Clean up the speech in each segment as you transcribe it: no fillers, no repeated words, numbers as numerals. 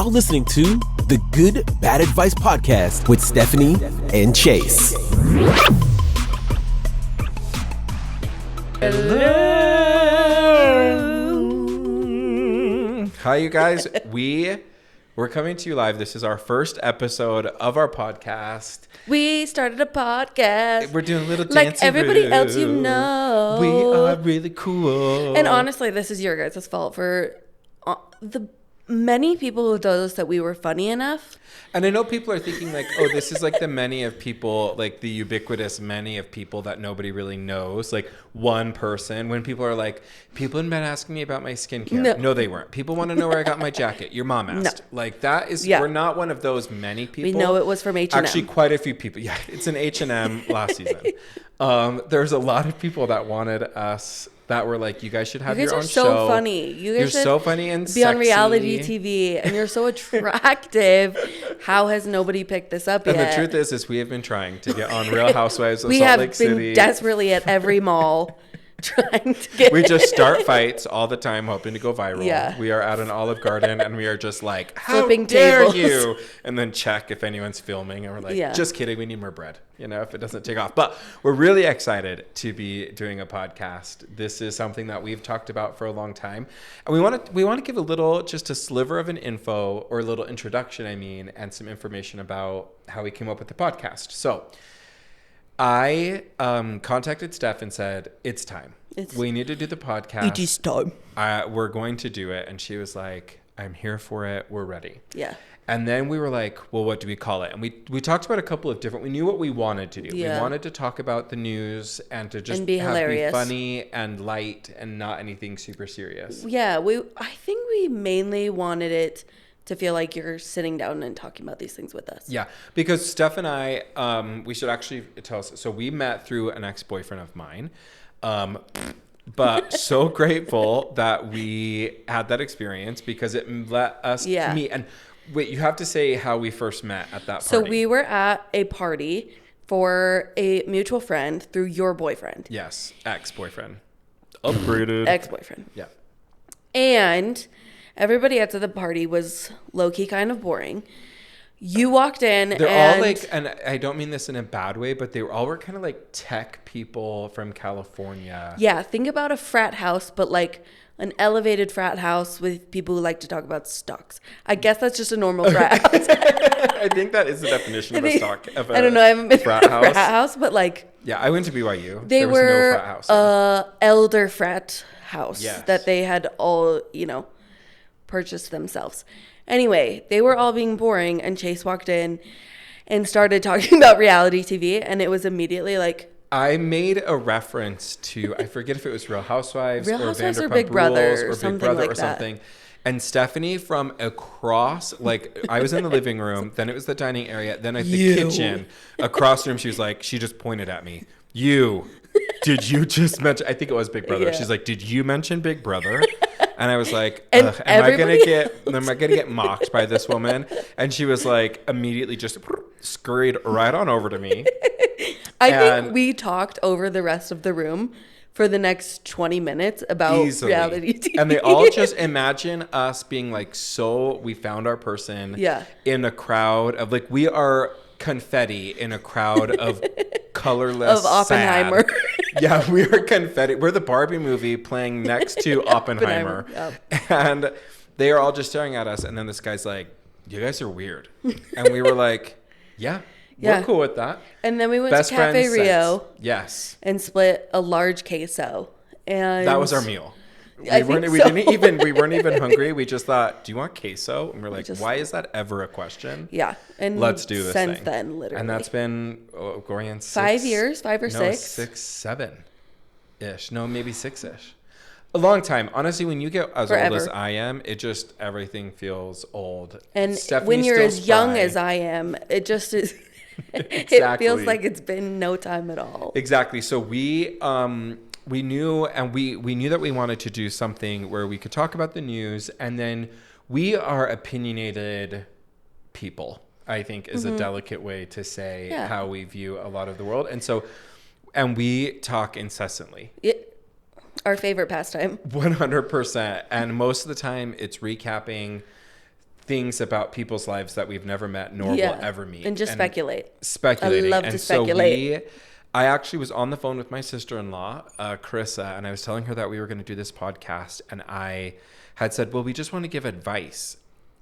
now listening to the Good Bad Advice Podcast with Stephanie and Chase. Hello. Hi, you guys. We're coming to you live. This is our first episode of our podcast. We started a podcast. We're doing a little dancing like everybody else, you know. We are really cool. And honestly, this is your guys' fault for the many people who told us that we were funny enough. And I know people are thinking like, oh, this is like the many of people, like the ubiquitous many of people that nobody really knows. Like one person, when people are like, people have been asking me about my skincare. No, they weren't. People want to know where I got my jacket. Your mom asked. No. Like that is, we're not one of those many people. We know it was from H&M. Actually, quite a few people. Yeah, it's an H&M last season. There's a lot of people that wanted us that were like, you guys should have your own show. You guys are so funny. You're so funny and be on reality TV, and you're so attractive. How has nobody picked this up yet? And the truth is we have been trying to get on Real Housewives of Salt Lake City. We have been desperately at every mall trying to get. We just start fights all the time, hoping to go viral. Yeah. We are at an Olive Garden, and we are just like, how flipping dare tables. you? And then check if anyone's filming, and we're like, just kidding. We need more bread. You know, if it doesn't take off. But we're really excited to be doing a podcast. This is something that we've talked about for a long time. And we want to give a little, just a sliver of an info, or a little introduction, and some information about how we came up with the podcast. So I contacted Steph and said, it's time. We need to do the podcast. It is time. We're going to do it. And she was like, I'm here for it. We're ready. Yeah. And then we were like, well, what do we call it? And we talked about a couple of different, we knew what we wanted to do. Yeah. We wanted to talk about the news and to just be hilarious. Be funny and light and not anything super serious. Yeah, I think we mainly wanted it to feel like you're sitting down and talking about these things with us. Yeah, because Steph and I, we should actually tell us. So we met through an ex-boyfriend of mine. But so grateful that we had that experience because it let us meet. And wait, you have to say how we first met at that party. So we were at a party for a mutual friend through your boyfriend. Yes, ex-boyfriend. Upgraded. Ex-boyfriend. Yeah. And everybody at the party was low-key kind of boring. You walked in They're all like, and I don't mean this in a bad way, but they were kind of like tech people from California. Yeah, think about a frat house, but like an elevated frat house with people who like to talk about stocks. I guess that's just a normal frat house. I think that is the definition of a stock. I don't know. I haven't been to a frat house, but like. Yeah, I went to BYU. There was no frat house. Elder frat house that they had all, purchased themselves. Anyway, they were all being boring, and Chase walked in and started talking about reality TV, and it was immediately like... I made a reference to, I forget if it was Real Housewives or Vanderpump Big Brother Rules or Big Brother or something. And Stephanie from across, like I was in the living room, then it was the dining area, then at the kitchen, across the room, she was like, she just pointed at me. Did you just mention, I think it was Big Brother. Yeah. She's like, did you mention Big Brother? And I was like, am I gonna get mocked by this woman? And she was like, immediately just scurried right on over to me. I think we talked over the rest of the room for the next 20 minutes about reality TV. And they all just imagine us being like, so we found our person in a crowd of like, we are confetti in a crowd of colorless of Oppenheimer. Yeah, we are confetti. We're the Barbie movie playing next to Oppenheimer. Yep. And they are all just staring at us. And then this guy's like, you guys are weird. And we were like, we're cool with that. And then we went to Cafe Rio. Yes. And split a large queso. And that was our meal. We weren't even hungry. We just thought, do you want queso? And we're like, why is that ever a question? Yeah. And let's do this since thing. Then, literally. And that's been going on 5 years, 5 or 6? 6, 7-ish. No, maybe 6-ish. A long time. Honestly, when you get as Forever. old as I am, it just, everything feels old. And Stephanie when you're as young spry. as I am, it just is... Exactly. It feels like it's been no time at all. Exactly. So we knew, and we knew that we wanted to do something where we could talk about the news, and then we are opinionated people, I think is a delicate way to say how we view a lot of the world. And we talk incessantly. Our favorite pastime. 100%. And most of the time it's recapping things about people's lives that we've never met nor will ever meet. And just speculating. I love to speculate. I actually was on the phone with my sister-in-law, Carissa, and I was telling her that we were going to do this podcast, and I had said, well, we just want to give advice.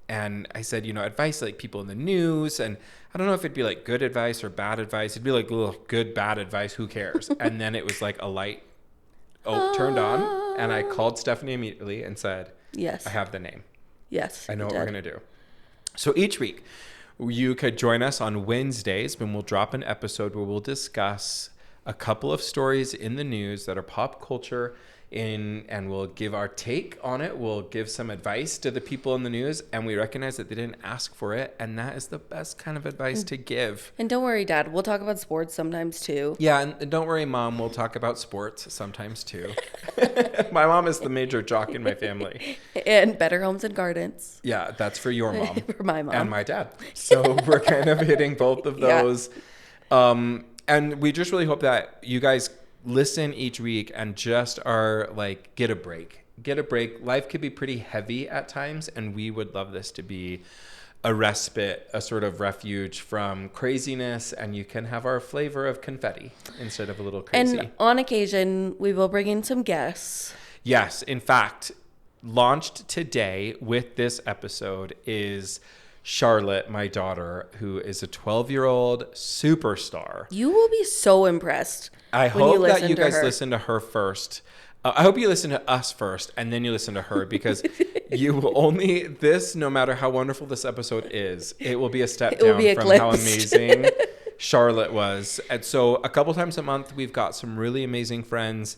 And I said, advice like people in the news, and I don't know if it'd be like good advice or bad advice. It'd be like good, bad advice. Who cares? And then it was like a light turned on, and I called Stephanie immediately and said, yes, I have the name. Yes. I know what we're going to do. So each week, you could join us on Wednesdays when we'll drop an episode where we'll discuss a couple of stories in the news that are pop culture and we'll give our take on it. We'll give some advice to the people in the news, and we recognize that they didn't ask for it, and that is the best kind of advice to give. And don't worry, Dad, we'll talk about sports sometimes too. Yeah, and don't worry, Mom, we'll talk about sports sometimes too. My mom is the major jock in my family. And Better Homes and Gardens. Yeah, that's for your mom. For my mom. And my dad. So we're kind of hitting both of those. And we just really hope that you guys listen each week and just are like, get a break. Life could be pretty heavy at times, and we would love this to be a respite, a sort of refuge from craziness, and you can have our flavor of confetti instead of a little crazy. And on occasion, we will bring in some guests. Yes. In fact, launched today with this episode is Charlotte, my daughter, who is a 12-year-old superstar. You will be so impressed. I hope that you guys listen to her first. I hope you listen to us first, and then you listen to her, because you will only, no matter how wonderful this episode is, it will be a step down from how amazing Charlotte was. And so a couple times a month, we've got some really amazing friends,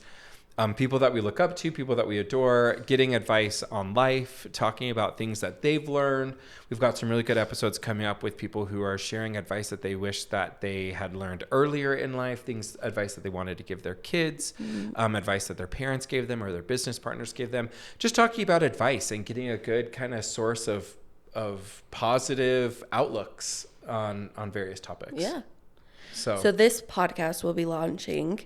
people that we look up to, people that we adore, getting advice on life, talking about things that they've learned. We've got some really good episodes coming up with people who are sharing advice that they wish that they had learned earlier in life, advice that they wanted to give their kids, advice that their parents gave them or their business partners gave them. Just talking about advice and getting a good kind of source of positive outlooks on various topics. Yeah. So this podcast will be launching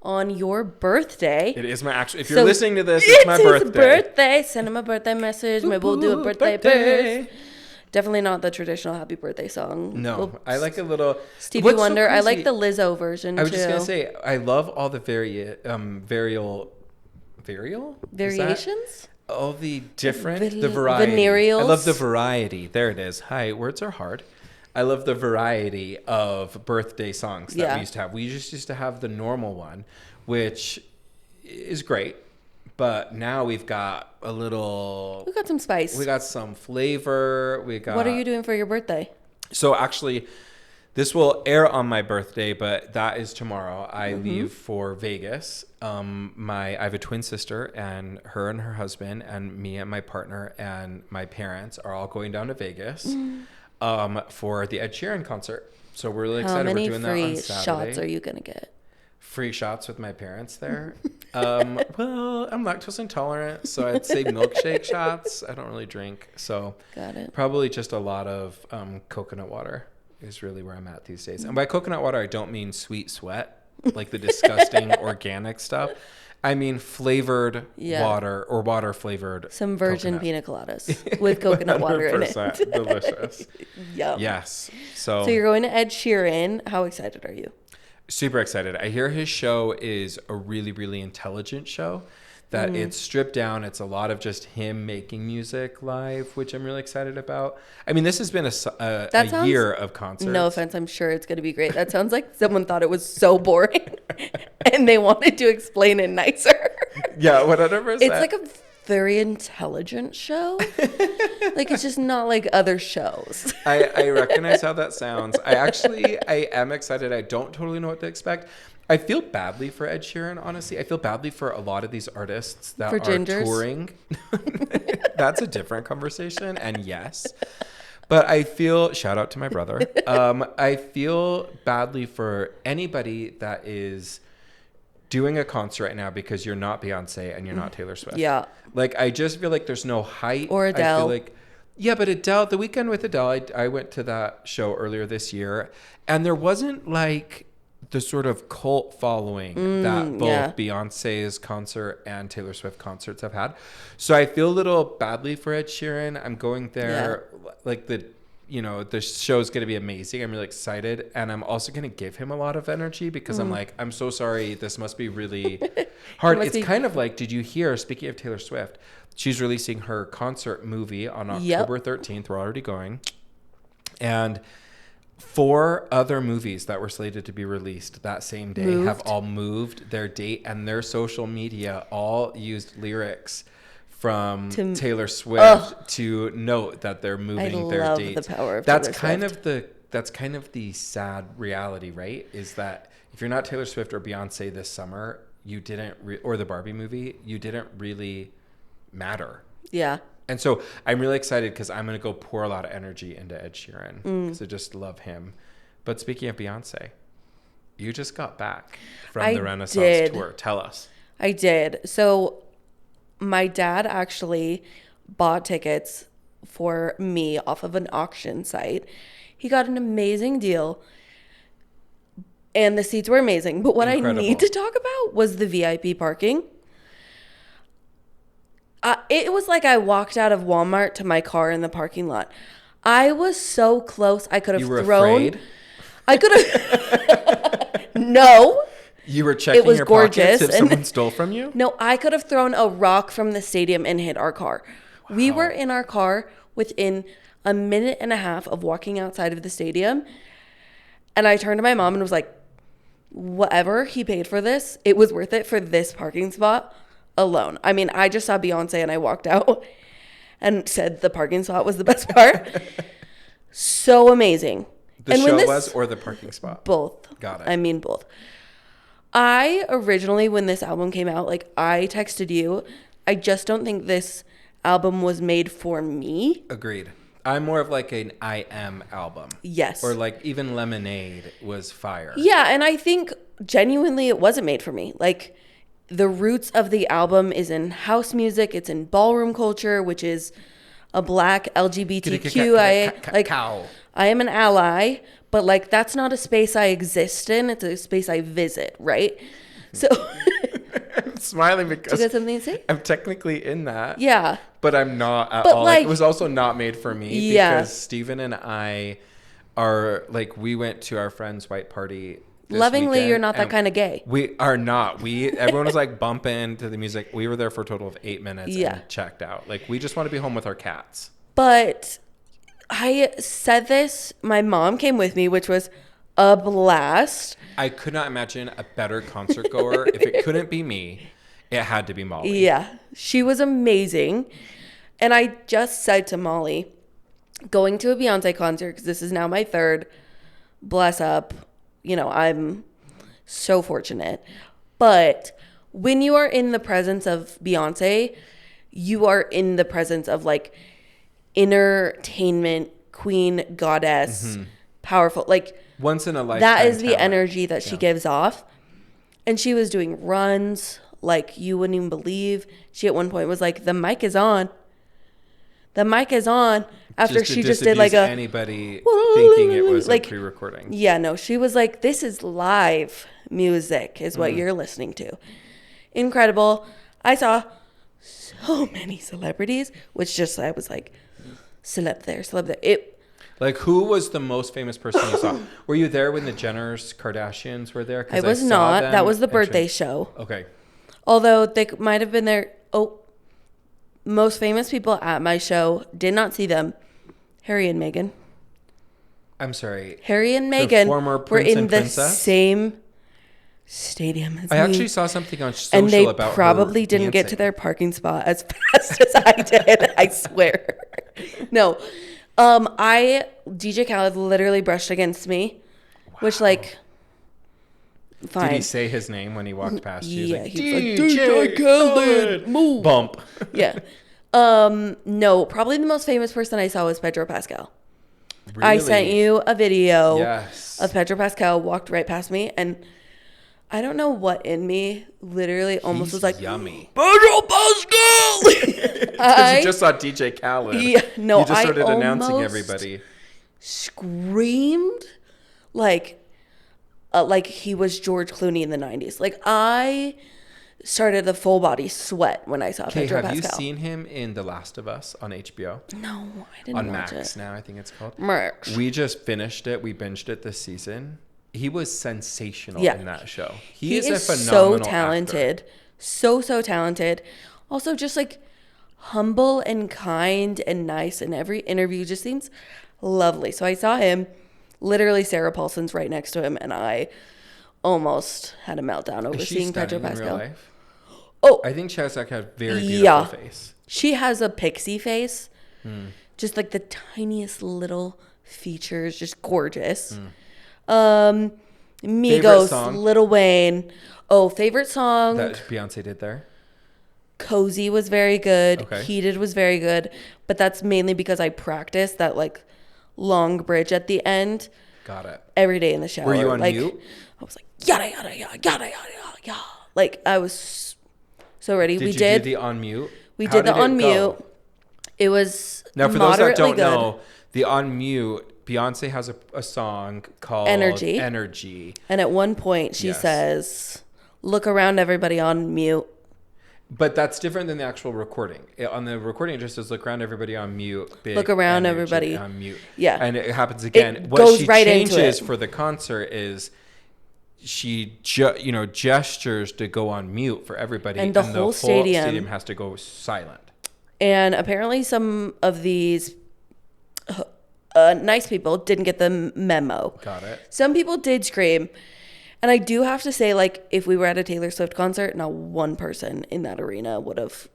on your birthday. It is my actual. If you're listening to this, it's my birthday. It's birthday. Send him a birthday message. Maybe we'll do a birthday burst. Definitely not the traditional happy birthday song. No, I like a little Stevie Wonder. I like the Lizzo version too. I was just gonna say, I love all the variations. All the different, the variety. Venereals. I love the variety. There it is. Hi, words are hard. I love the variety of birthday songs that we used to have. We just used to have the normal one, which is great. But now we've got a little... We got some spice. We got some flavor. What are you doing for your birthday? So actually, this will air on my birthday, but that is tomorrow. I leave for Vegas. I have a twin sister, and her husband and me and my partner and my parents are all going down to Vegas. For the Ed Sheeran concert. So we're really excited. We're doing that on Saturday. How many free shots are you going to get? Free shots with my parents there? Well, I'm lactose intolerant, so I'd say milkshake shots. I don't really drink. So got it. Probably just a lot of coconut water is really where I'm at these days. And by coconut water, I don't mean sweet sweat, like the disgusting organic stuff. I mean flavored water or water flavored. Some virgin pina coladas with coconut water in it. Delicious. Yum. Yes. So you're going to Ed Sheeran. How excited are you? Super excited. I hear his show is a really, really intelligent show. That it's stripped down. It's a lot of just him making music live, which I'm really excited about. I mean, this has been a year of concerts. No offense, I'm sure it's going to be great. That sounds like someone thought it was so boring and they wanted to explain it nicer. Yeah, 100%. It's like a very intelligent show. Like, it's just not like other shows. I recognize how that sounds. I am excited. I don't totally know what to expect. I feel badly for Ed Sheeran, honestly. I feel badly for a lot of these artists that are touring. That's a different conversation, and yes. But I feel, shout out to my brother. I feel badly for anybody that is doing a concert right now because you're not Beyonce and you're not Taylor Swift. Yeah. Like, I just feel like there's no hype. Or Adele. I feel like, yeah, but Adele, the weekend with Adele, I went to that show earlier this year, and there wasn't like the sort of cult following that both Beyonce's concert and Taylor Swift concerts have had. So I feel a little badly for Ed Sheeran. I'm going there like the show's going to be amazing. I'm really excited. And I'm also going to give him a lot of energy because I'm like, I'm so sorry. This must be really hard. It's kind of like, did you hear, speaking of Taylor Swift, she's releasing her concert movie on October 13th. We're already going. And 4 other movies that were slated to be released that same day have all moved their date, and their social media all used lyrics from Taylor Swift to note that they're moving their dates. The power of that's kind of the sad reality, right? Is that if you're not Taylor Swift or Beyonce this summer, you didn't or the Barbie movie, you didn't really matter. Yeah. And so I'm really excited because I'm going to go pour a lot of energy into Ed Sheeran because I just love him. But speaking of Beyonce, you just got back from the Renaissance tour. Tell us. I did. So my dad actually bought tickets for me off of an auction site. He got an amazing deal and the seats were amazing. But what I need to talk about was the VIP parking. It was like I walked out of Walmart to my car in the parking lot. I was so close. I could have thrown. Afraid? I could have. No. You were checking your pockets if someone stole from you? No, I could have thrown a rock from the stadium and hit our car. Wow. We were in our car within a minute and a half of walking outside of the stadium. And I turned to my mom and was like, whatever he paid for this, it was worth it for this parking spot alone. I mean, I just saw Beyonce and I walked out and said the parking spot was the best part. So amazing. The show was or the parking spot? Both. Got it. I mean, both. I originally, when this album came out, like I texted you, I just don't think this album was made for me. Agreed. I'm more of like an I Am album. Yes. Or like even Lemonade was fire. Yeah, and I think genuinely it wasn't made for me. Like the roots of the album is in house music. It's in ballroom culture, which is a black LGBTQIA. Like, I am an ally, but like that's not a space I exist in. It's a space I visit, right? So I'm smiling because you got something to say? I'm technically in that. Yeah. But I'm not at all. Like, it was also not made for me because Steven and I are like, we went to our friend's white party. Lovingly, you're not that kind of gay. We are not. Everyone was like bumping to the music. We were there for a total of 8 minutes and checked out. Like, we just want to be home with our cats. But I said this. My mom came with me, which was a blast. I could not imagine a better concert goer. If it couldn't be me, it had to be Molly. Yeah, she was amazing. And I just said to Molly, going to a Beyonce concert, because this is now my 3rd, bless up. You know, I'm so fortunate. But when you are in the presence of Beyonce, you are in the presence of like entertainment, queen, goddess, powerful. Like once in a lifetime. That is the energy that she gives off. And she was doing runs like you wouldn't even believe. She at one point was like, the mic is on. The mic is on. After she just did like anybody thinking it was like a pre-recording. Yeah, no, she was like, this is live music is what you're listening to. Incredible. I saw so many celebrities, which just, I was like, celeb there. Like, who was the most famous person you saw? Were you there when the Jenners Kardashians were there? I was not. That was the birthday show. Okay. Although they might have been there. Oh, most famous people at my show, did not see them. Harry and Meghan. I'm sorry. Harry and Meghan were in the same stadium as me. I actually saw something on social and they about probably didn't get to their parking spot as fast as I did. I swear. No. DJ Khaled literally brushed against me, which like, fine. Did he say his name when he walked past you? Yeah, he was like, DJ Khaled, move. Bump. Yeah. No, probably the most famous person I saw was Pedro Pascal. Really? I sent you a video of Pedro Pascal walked right past me, and I don't know what in me literally almost was like, yummy. Pedro Pascal! Because you just saw DJ Khaled. Yeah, no, you just started announcing everybody. Screamed like like he was George Clooney in the 90s. Like, I started a full body sweat when I saw Pedro Pascal. Have you seen him in The Last of Us on HBO? No, I didn't on watch Max it. now, I think it's called. Max. We just finished it. We binged it this season. He was sensational in that show. He is a phenomenal so talented. Actor. So talented. Also just like humble and kind and nice, and every interview just seems lovely. So I saw him, literally Sarah Paulson's right next to him, and I almost had a meltdown over seeing Pedro Pascal. In real life? Oh, I think she has like a very beautiful face. She has a pixie face. Just like the tiniest little features, just gorgeous. Migos, Lil Wayne. Oh, favorite song that Beyonce did there? Cozy was very good. Okay. Heated was very good. But that's mainly because I practiced that like long bridge at the end. Got it. Every day in the shower. Were you on like, mute? I was like, yada, yada, yada, yada, yada, yada. Like, I was so ready. Did you do the on mute? We did the on mute. It was now for those that don't know, the on mute, Beyonce has a song called Energy. And at one point she says, "Look around, everybody on mute." But that's different than the actual recording. On the recording, it just says, "Look around, everybody on mute." Look around, everybody on mute. Yeah, and it happens again. It what goes she right changes into it. For the concert is she gestures to go on mute for everybody, and the whole stadium has to go silent. And apparently some of these nice people didn't get the memo. Got it. Some people did scream. And I do have to say, like, if we were at a Taylor Swift concert, not one person in that arena would have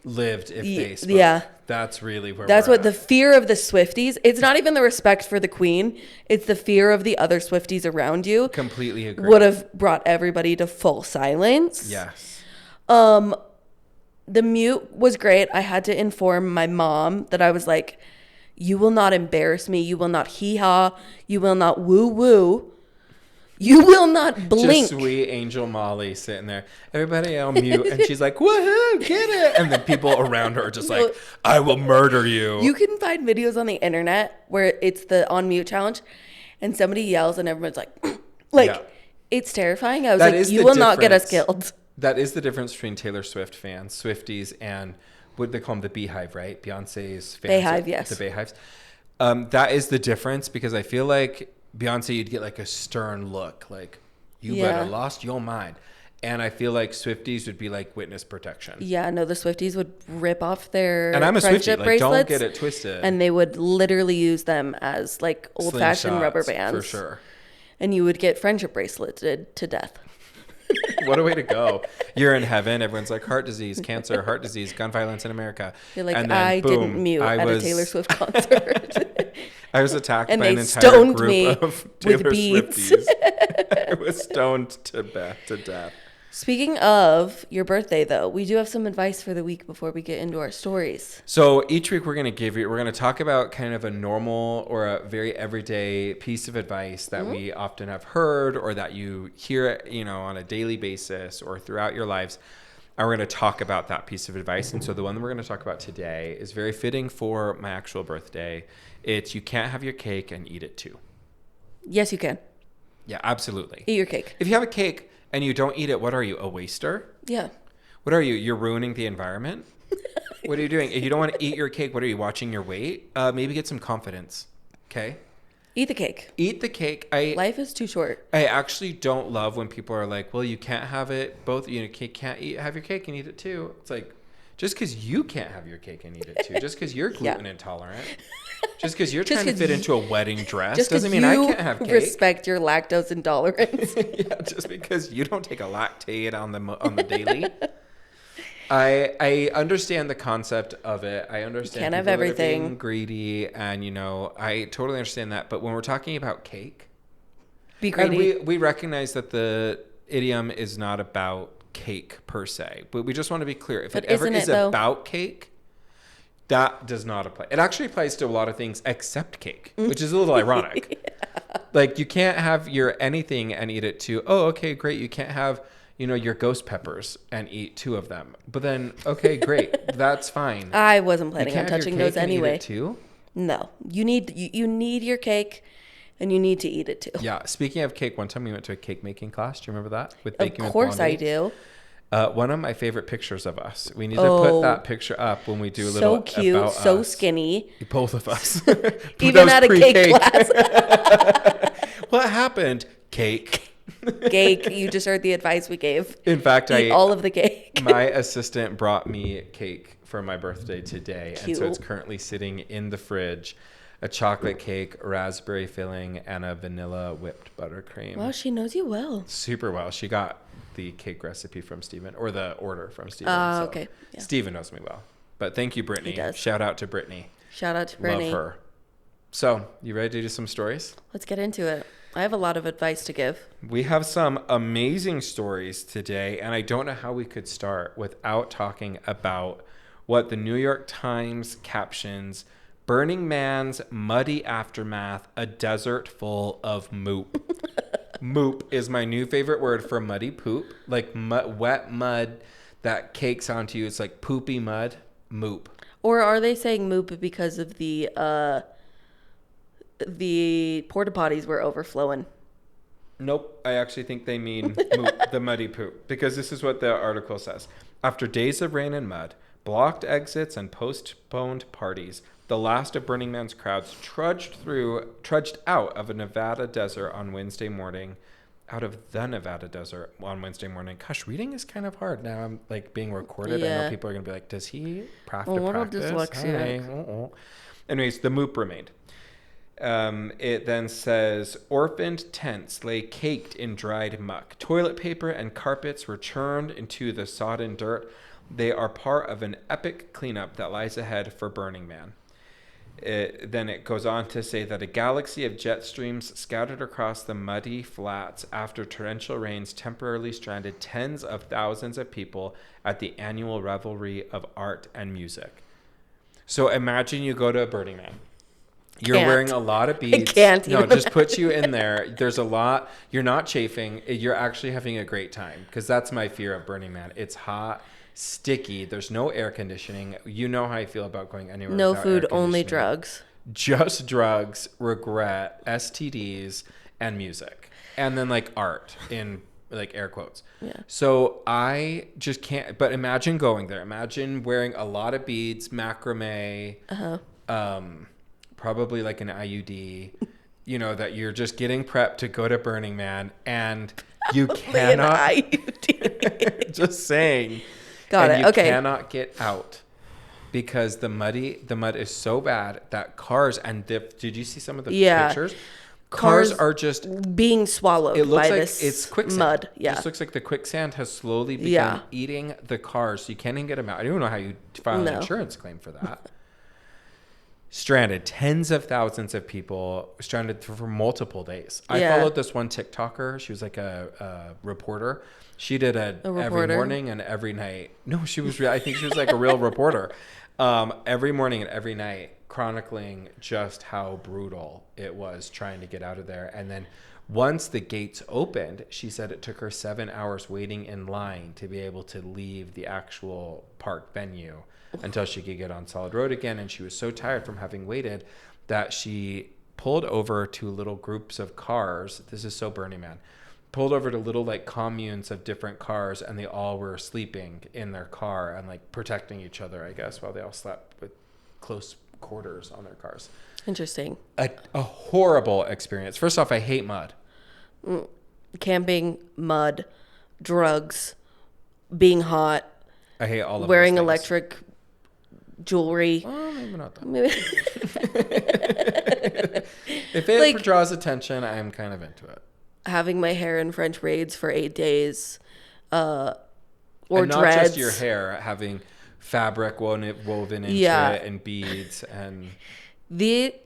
lived if they spoke. Yeah. That's really where that's what the fear of the Swifties. It's not even the respect for the queen. It's the fear of the other Swifties around you. Completely agree. Would have brought everybody to full silence. Yes. The mute was great. I had to inform my mom that I was like, you will not embarrass me. You will not hee-haw. You will not woo-woo. You will not blink. Just sweet Angel Molly sitting there. Everybody on mute. And she's like, woohoo, get it. And the people around her are just like, I will murder you. You can find videos on the internet where it's the on mute challenge and somebody yells and everyone's like, it's terrifying. I was like, you will not get us killed. That is the difference between Taylor Swift fans, Swifties, and what they call them, the Beehive, right? Beyonce's fans. Bayhive, yes. The Bayhives. That is the difference because I feel like Beyonce, you'd get like a stern look, like, you better lost your mind. And I feel like Swifties would be like witness protection. Yeah, no, the Swifties would rip off their and I'm a friendship Swiftie, like, bracelets. don't get it twisted. And they would literally use them as like old-fashioned rubber bands. For sure. And you would get friendship bracelets to death. What a way to go. You're in heaven. Everyone's like, heart disease, cancer, heart disease, gun violence in America. You're like, and then, I didn't mute at a Taylor Swift concert. I was attacked and by an they entire stoned group me of Taylor with beads. Swifties. I was stoned to death. Speaking of your birthday, though, we do have some advice for the week before we get into our stories. So each week we're going to talk about kind of a normal or a very everyday piece of advice that we often have heard or that you hear, on a daily basis or throughout your lives. And we're going to talk about that piece of advice. And so the one that we're going to talk about today is very fitting for my actual birthday. It's you can't have your cake and eat it too. Yes, you can. Yeah, absolutely. Eat your cake. If you have a cake and you don't eat it, what are you, a waster? Yeah. What are you? You're ruining the environment? What are you doing? If you don't want to eat your cake, what are you, watching your weight? Maybe get some confidence, okay? Eat the cake. Eat the cake. Life is too short. I actually don't love when people are like, well, you can't have it both. You can't have your cake and eat it too. It's like, just because you can't have your cake and eat it too, just because you're gluten intolerant, just because you're trying to fit into a wedding dress doesn't mean I can't have cake. Respect your lactose intolerance. Yeah, just because you don't take a lactate on the daily. I understand the concept of it. I understand can't have people everything. That are being greedy, and I totally understand that. But when we're talking about cake, be greedy. And we recognize that the idiom is not about cake per se, but we just want to be clear. If it ever is about cake, that does not apply. It actually applies to a lot of things except cake, which is a little ironic. Yeah. Like, you can't have your anything and eat it too. Oh, okay, great. You can't have your ghost peppers and eat 2 of them. But then, okay, great. That's fine. I wasn't planning on touching those anyway. Eat it too? No. You need your cake, and you need to eat it too. Yeah. Speaking of cake, one time we went to a cake making class. Do you remember that? With baking Of course I do. One of my favorite pictures of us. We need to put that picture up when we do a little so cute, about so us. Skinny. Both of us. Even at a cake class. What happened? Cake. Cake. You just heard the advice we gave. In fact, Eat all of the cake. My assistant brought me cake for my birthday today. Cute. And so it's currently sitting in the fridge. A chocolate cake, raspberry filling, and a vanilla whipped buttercream. Wow, she knows you well. Super well. She got the cake recipe from Steven, or the order from Steven. Okay. Yeah. Steven knows me well. But thank you, Brittany. He does. Shout out to Brittany. Shout out to Brittany. Love her. So, you ready to do some stories? Let's get into it. I have a lot of advice to give. We have some amazing stories today, and I don't know how we could start without talking about what the New York Times captions: Burning Man's muddy aftermath, a desert full of moop. Moop is my new favorite word for muddy poop, like wet mud that cakes onto you. It's like poopy mud. Moop. Or are they saying moop because of the porta potties were overflowing? Nope. I actually think they mean moop, the muddy poop, because this is what the article says. After days of rain and mud, blocked exits, and postponed parties, the last of Burning Man's crowds trudged out of the Nevada desert on Wednesday morning. Gosh, reading is kind of hard now. I'm like being recorded. Yeah. I know people are gonna be like, "Does he have to what practice?" dyslexia? Anyways, the moop remained. It then says, orphaned tents lay caked in dried muck. Toilet paper and carpets were churned into the sodden dirt. They are part of an epic cleanup that lies ahead for Burning Man. Then it goes on to say that a galaxy of jet streams scattered across the muddy flats after torrential rains temporarily stranded tens of thousands of people at the annual revelry of art and music. So imagine you go to a Burning Man. You're wearing a lot of beads. I can't. No, just put you in there. There's a lot. You're not chafing. You're actually having a great time, because that's my fear of Burning Man. It's hot, sticky. There's no air conditioning. You know how I feel about going anywhere. No food, only drugs. Just drugs, regret, STDs, and music. And then like art in like air quotes. Yeah. So I just can't. But imagine going there. Imagine wearing a lot of beads, macrame. Probably like an IUD, you know, that you're just getting prepped to go to Burning Man, and you cannot. An IUD. Just saying. Got it. Okay. You cannot get out because the mud is so bad that cars did you see some of the pictures? Cars are just being swallowed. It looks by like this it's quicksand. Mud. Yeah. It just looks like the quicksand has slowly begun eating the cars. So you can't even get them out. I don't know how you file an insurance claim for that. Stranded. Tens of thousands of people stranded for multiple days. I followed this one TikToker. She was like a reporter. She did every morning and every night. No, she was. I think she was like a real reporter. Every morning and every night, chronicling just how brutal it was trying to get out of there. And then once the gates opened, she said it took her 7 hours waiting in line to be able to leave the actual park venue until she could get on solid road again. And she was so tired from having waited that she pulled over to little groups of cars. This is so Burning Man. Pulled over to little like communes of different cars, and they all were sleeping in their car and like protecting each other, I guess, while they all slept with close quarters on their cars. Interesting. A horrible experience. First off, I hate mud. Camping, mud, drugs, being hot. I hate all of wearing those electric jewelry. Oh, maybe not that. Maybe. If it like, draws attention, I'm kind of into it. Having my hair in French braids for 8 days, or and not dreads. Just your hair, having fabric woven into it and beads and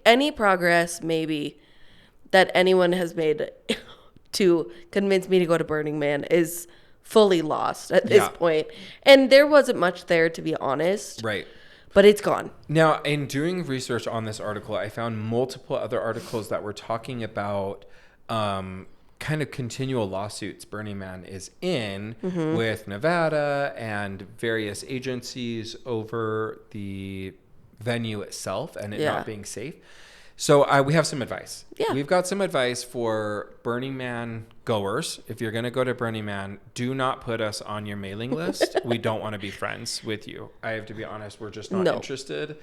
any progress maybe that anyone has made to convince me to go to Burning Man is fully lost at this point. And there wasn't much there, to be honest. Right. But it's gone. Now, in doing research on this article, I found multiple other articles that were talking about kind of continual lawsuits Burning Man is in with Nevada and various agencies over the venue itself and it not being safe. So we have some advice. Yeah. We've got some advice for Burning Man goers. If you're going to go to Burning Man, do not put us on your mailing list. We don't want to be friends with you. I have to be honest. We're just not interested.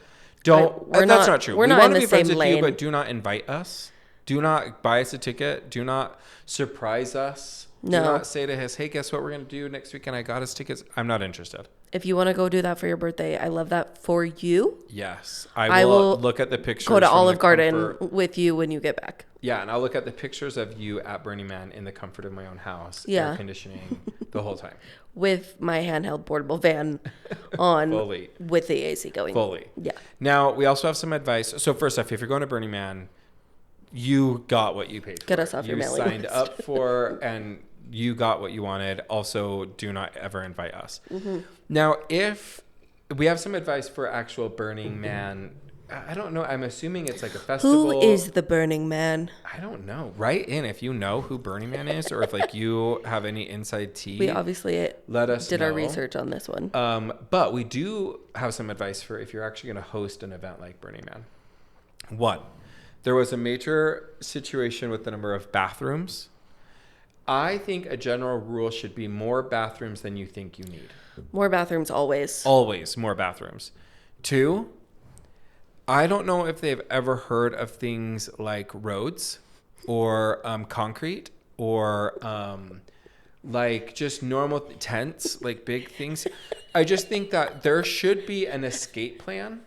That's not true. We want to be friends with you, but do not invite us. Do not buy us a ticket. Do not surprise us. No. Do not say to us, hey, guess what we're going to do next weekend? I got us tickets. I'm not interested. If you want to go do that for your birthday, I love that for you. Yes. I will look at the pictures. Go to Olive Garden with you when you get back. Yeah, and I'll look at the pictures of you at Burning Man in the comfort of my own house. Yeah. Air conditioning the whole time. With my handheld portable van on. Fully. With the AC going. Fully. Yeah. Now, we also have some advice. So first off, if you're going to Burning Man, you got what you paid for. Get us off your mailing list. You signed up for and you got what you wanted. Also, do not ever invite us. Mm-hmm. Now, if we have some advice for actual Burning Man, I don't know. I'm assuming it's like a festival. Who is the Burning Man? I don't know. Write in if you know who Burning Man is, or if like you have any inside tea. We obviously did our research on this one. But we do have some advice for if you're actually going to host an event like Burning Man. One, there was a major situation with the number of bathrooms. I think a general rule should be more bathrooms than you think you need. More bathrooms always. Always more bathrooms. Two, I don't know if they've ever heard of things like roads or concrete or like just normal tents, like big things. I just think that there should be an escape plan.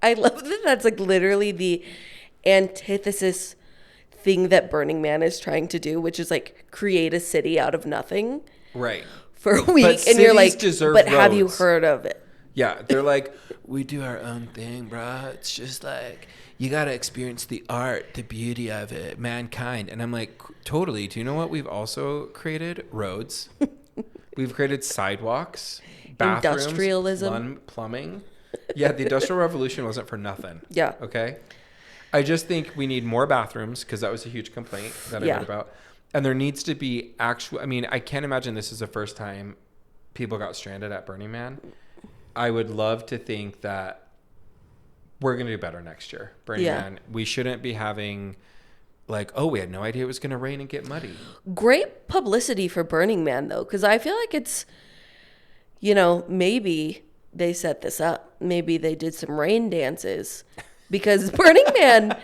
I love that that's like literally the antithesis thing that Burning Man is trying to do, which is like create a city out of nothing. Right. For a week. And you're like, but have you heard of it? Yeah. They're like, we do our own thing, bro. It's just like, you got to experience the art, the beauty of it, mankind. And I'm like, totally. Do you know what we've also created? Roads. We've created sidewalks, bathrooms, industrialism, plumbing. Yeah. The Industrial Revolution wasn't for nothing. Yeah. Okay. I just think we need more bathrooms because that was a huge complaint that I heard about. And there needs to be actual, I mean, I can't imagine this is the first time people got stranded at Burning Man. I would love to think that we're going to do better next year. Burning Man, we shouldn't be having like, oh, we had no idea it was going to rain and get muddy. Great publicity for Burning Man, though, because I feel like it's, you know, maybe they set this up. Maybe they did some rain dances. Because Burning Man,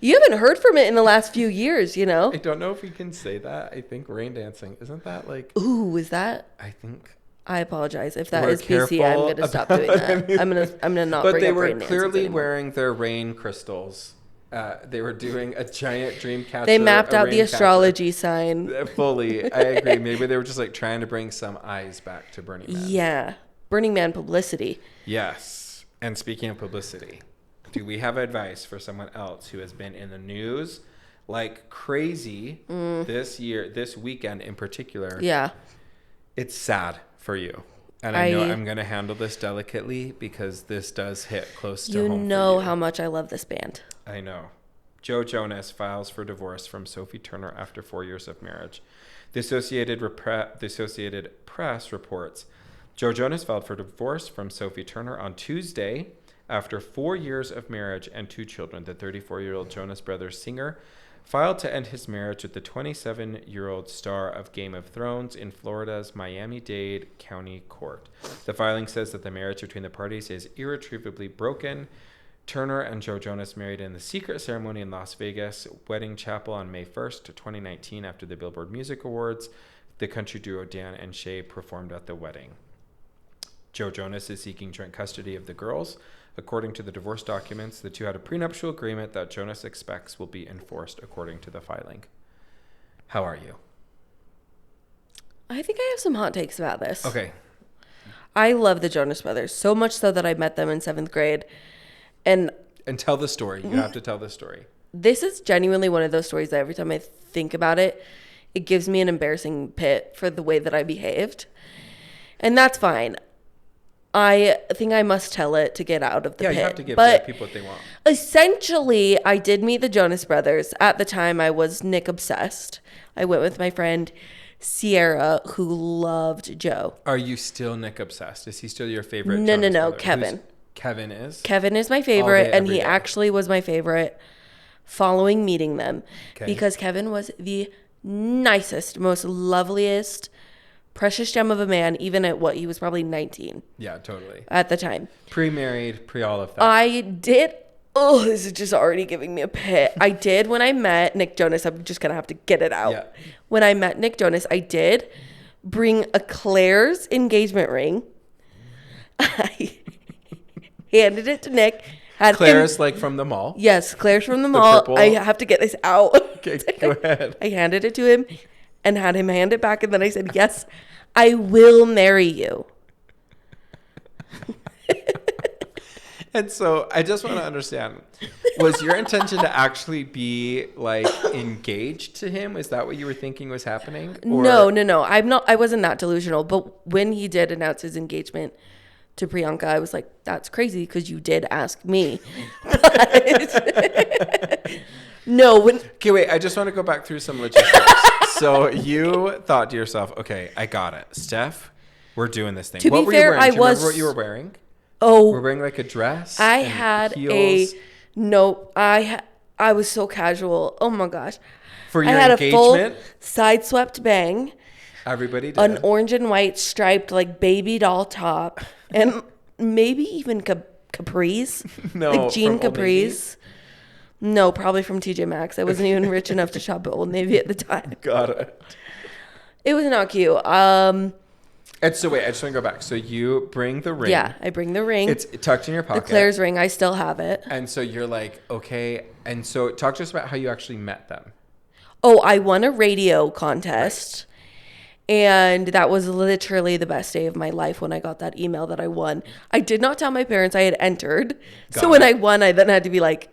you haven't heard from it in the last few years, you know? I don't know if we can say that. I think rain dancing. Isn't that like... Ooh, is that? I think... I apologize. If that is PC, I'm going to stop doing that. I'm gonna not bring up rain dances. But they were clearly wearing their rain crystals. They were doing a giant dream catcher. They mapped out the astrology sign. Fully. I agree. Maybe they were just like trying to bring some eyes back to Burning Man. Yeah. Burning Man publicity. Yes. And speaking of publicity... Do we have advice for someone else who has been in the news like crazy this year, this weekend in particular? Yeah. It's sad for you. And I know I'm going to handle this delicately because this does hit close to home. You know how much I love this band. I know. Jonas files for divorce from Sophie Turner after 4 years of marriage. The Associated Press reports Jonas filed for divorce from Sophie Turner on Tuesday. After 4 years of marriage and 2 children, the 34-year-old Jonas Brothers singer filed to end his marriage with the 27-year-old star of Game of Thrones in Florida's Miami-Dade County Court. The filing says that the marriage between the parties is irretrievably broken. Turner and Joe Jonas married in the secret ceremony in Las Vegas Wedding Chapel on May 1st, 2019, after the Billboard Music Awards. The country duo Dan and Shay performed at the wedding. Joe Jonas is seeking joint custody of the girls. According to the divorce documents, the two had a prenuptial agreement that Jonas expects will be enforced according to the filing. How are you? I think I have some hot takes about this. Okay. I love the Jonas Brothers, so much so that I met them in 7th grade. And tell the story. You have to tell the story. This is genuinely one of those stories that every time I think about it, it gives me an embarrassing pit for the way that I behaved. And that's fine. I think I must tell it to get out of the pit. Yeah, you have to give the people what they want. Essentially, I did meet the Jonas Brothers. At the time, I was Nick obsessed. I went with my friend Sierra, who loved Joe. Are you still Nick obsessed? Is he still your favorite? No. Kevin. Kevin is? Kevin is my favorite, and he actually was my favorite following meeting them because Kevin was the nicest, most loveliest, precious gem of a man, even at he was probably 19. Yeah, totally. At the time. Pre-married, all of that. I did. Oh, this is just already giving me a pit. I did when I met Nick Jonas. I'm just going to have to get it out. Yeah. When I met Nick Jonas, I did bring a Claire's engagement ring. I handed it to Nick. Claire's like from the mall? Yes, Claire's from the mall. Purple. I have to get this out. Okay, go ahead. I handed it to him and had him hand it back. And then I said, yes, I will marry you. And so I just want to understand, was your intention to actually be like engaged to him? Is that what you were thinking was happening? Or? No. I wasn't that delusional. But when he did announce his engagement to Priyanka, I was like, that's crazy because you did ask me. No. Okay, wait. I just want to go back through some logistics. So you thought to yourself, okay, I got it. Steph, we're doing this thing. To be fair, I was. Do you remember what you were wearing? Oh, we're wearing like a dress. I had heels. I was so casual. Oh my gosh. For your engagement? I had a full side-swept bang. Everybody did. An orange and white striped like baby doll top. And maybe even capris. No. Like jean capris. No, probably from TJ Maxx. I wasn't even rich enough to shop at Old Navy at the time. Got it. It was not cute. And so wait, I just want to go back. So you bring the ring. Yeah, I bring the ring. It's tucked in your pocket. The Claire's ring, I still have it. And so you're like, okay. And so talk to us about how you actually met them. Oh, I won a radio contest. Right. And that was literally the best day of my life when I got that email that I won. I did not tell my parents I had entered. So when I won, I then had to be like,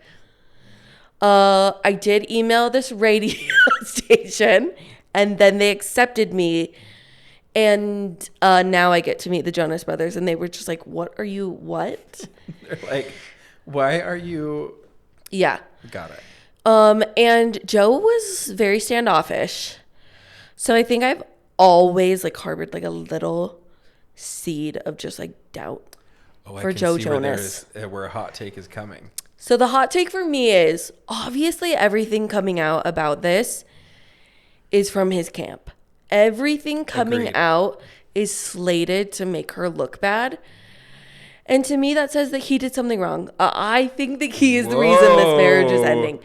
I did email this radio station. And then they accepted me. And now I get to meet the Jonas Brothers, and they were just like, what? They're like, why are you? Yeah. Got it. And Joe was very standoffish. So I think I've always like harbored like a little seed of just like doubt for Joe Jonas. Where a hot take is coming. So the hot take for me is obviously everything coming out about this is from his camp. Everything coming out is slated to make her look bad. And to me, that says that he did something wrong. I think that he is the reason this marriage is ending.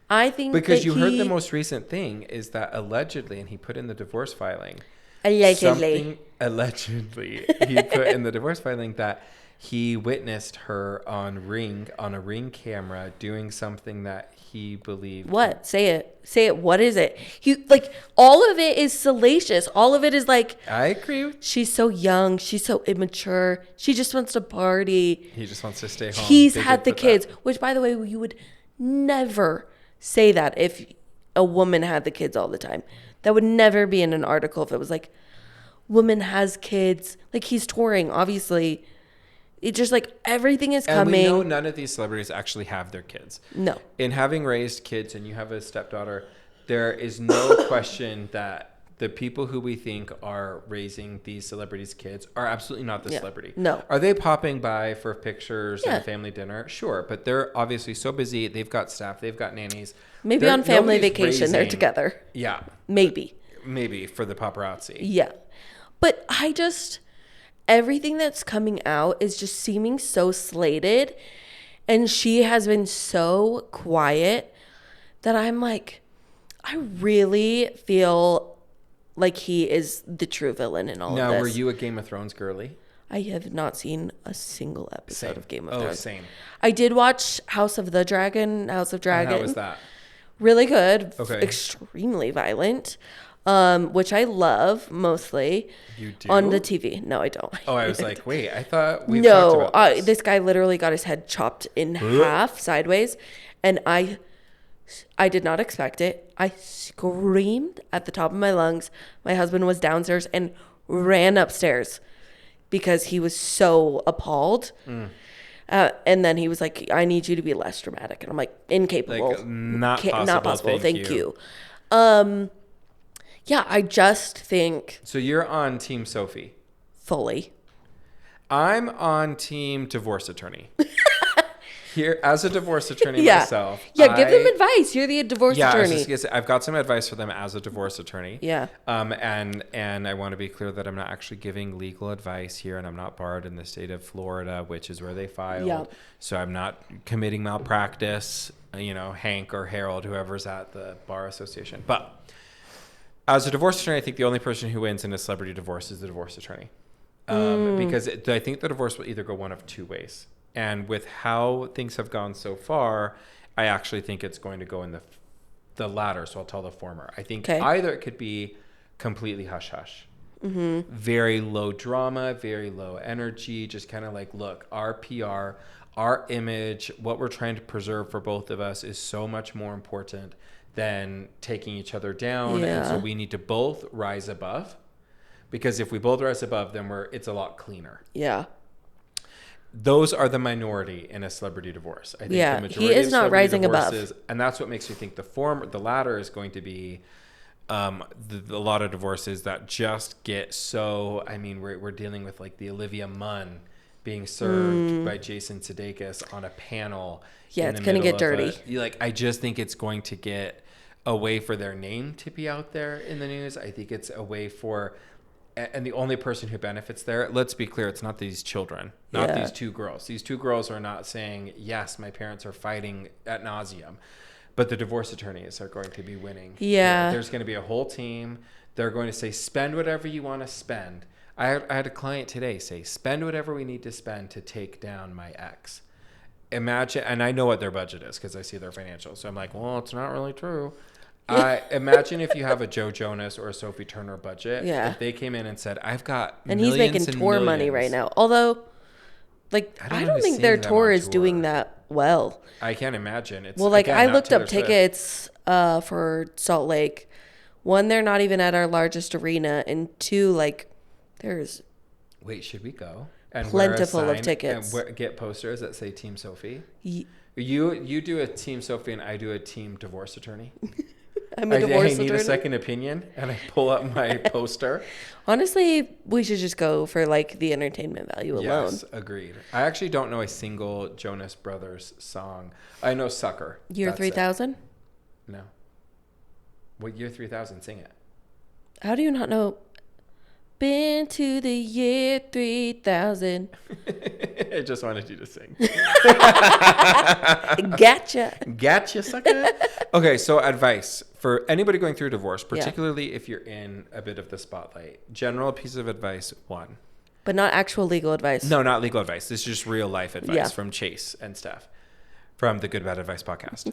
I think because you heard the most recent thing is that allegedly, and he put in the divorce filing. Allegedly, he put in the divorce filing that he witnessed her on a ring camera doing something that he believed. What? Say it. What is it? All of it is salacious. All of it is like, I agree. She's so young. She's so immature. She just wants to party. He just wants to stay home. He's had the kids, which by the way, you would never say that if a woman had the kids all the time. That would never be in an article if it was like, woman has kids. Like he's touring, obviously. It's just like everything is coming. And we know none of these celebrities actually have their kids. No. In having raised kids and you have a stepdaughter, there is no question that the people who we think are raising these celebrities' kids are absolutely not the celebrity. No. Are they popping by for pictures and family dinner? Sure. But they're obviously so busy. They've got staff. They've got nannies. Maybe on family vacation they're together. Yeah. Maybe for the paparazzi. Yeah. But everything that's coming out is just seeming so slated, and she has been so quiet that I'm like, I really feel like he is the true villain in all of this. Now, were you a Game of Thrones girly? I have not seen a single episode of Game of Thrones. Oh, same. I did watch House of Dragon. And how was that? Really good. Okay. Extremely violent. Which I love mostly. You do? On the TV. No, I don't. Oh, I was like, wait, I thought we talked about this. This guy literally got his head chopped in half sideways, and I did not expect it. I screamed at the top of my lungs. My husband was downstairs and ran upstairs because he was so appalled. And then he was like, I need you to be less dramatic. And I'm like, incapable. Like, not possible. Thank you. Yeah, I just think... So you're on Team Sophie? Fully. I'm on Team Divorce Attorney. Here, as a divorce attorney myself. Yeah, give them advice. You're the divorce attorney. I was just gonna say, I've got some advice for them as a divorce attorney. Yeah. And I want to be clear that I'm not actually giving legal advice here, and I'm not barred in the state of Florida, which is where they filed. Yeah. So I'm not committing malpractice, Hank or Harold, whoever's at the bar association. But as a divorce attorney, I think the only person who wins in a celebrity divorce is the divorce attorney. Because I think the divorce will either go one of two ways. And with how things have gone so far, I actually think it's going to go in the latter. So I'll tell the former. I think either it could be completely hush-hush. Mm-hmm. Very low drama, very low energy. Just kind of like, look, our PR, our image, what we're trying to preserve for both of us is so much more important than taking each other down. Yeah. And so we need to both rise above. Because if we both rise above, then it's a lot cleaner. Yeah. Those are the minority in a celebrity divorce. I think the majority he is not rising above. And that's what makes me think the latter is going to be a lot of divorces that just get so, we're dealing with like the Olivia Munn being served by Jason Sudeikis on a panel. Yeah, it's going to get dirty. I just think it's going to get a way for their name to be out there in the news. I think it's a way for... And the only person who benefits there, let's be clear, it's not these children, not these two girls. These two girls are not saying, yes, my parents are fighting ad nauseum, but the divorce attorneys are going to be winning. Yeah. There's going to be a whole team. They're going to say, spend whatever you want to spend. I had a client today say, spend whatever we need to spend to take down my ex. Imagine, and I know what their budget is because I see their financials. So I'm like, well, it's not really true. Imagine if you have a Joe Jonas or a Sophie Turner budget. Yeah. If they came in and said, I've got and millions he's making tour millions. Money right now. Although, I don't think their tour is doing that well. I can't imagine. I looked up tickets for Salt Lake. One, they're not even at our largest arena, and two, there's. Wait, should we go? And plentiful of tickets. And get posters that say Team Sophie. You do a Team Sophie, and I do a Team Divorce Attorney. I'm a divorce attorney. I need a second opinion, and I pull up my poster. Honestly, we should just go for the entertainment value alone. Yes, agreed. I actually don't know a single Jonas Brothers song. I know Sucker. Year 3000? No. What Year 3000? Sing it. How do you not know? Been to the year 3000. I just wanted you to sing. Gotcha, sucker. Okay, so advice for anybody going through a divorce, particularly if you're in a bit of the spotlight. General piece of advice, 1. But not actual legal advice. No, not legal advice. This is just real life advice from Chase and Steph from the Good Bad Advice podcast.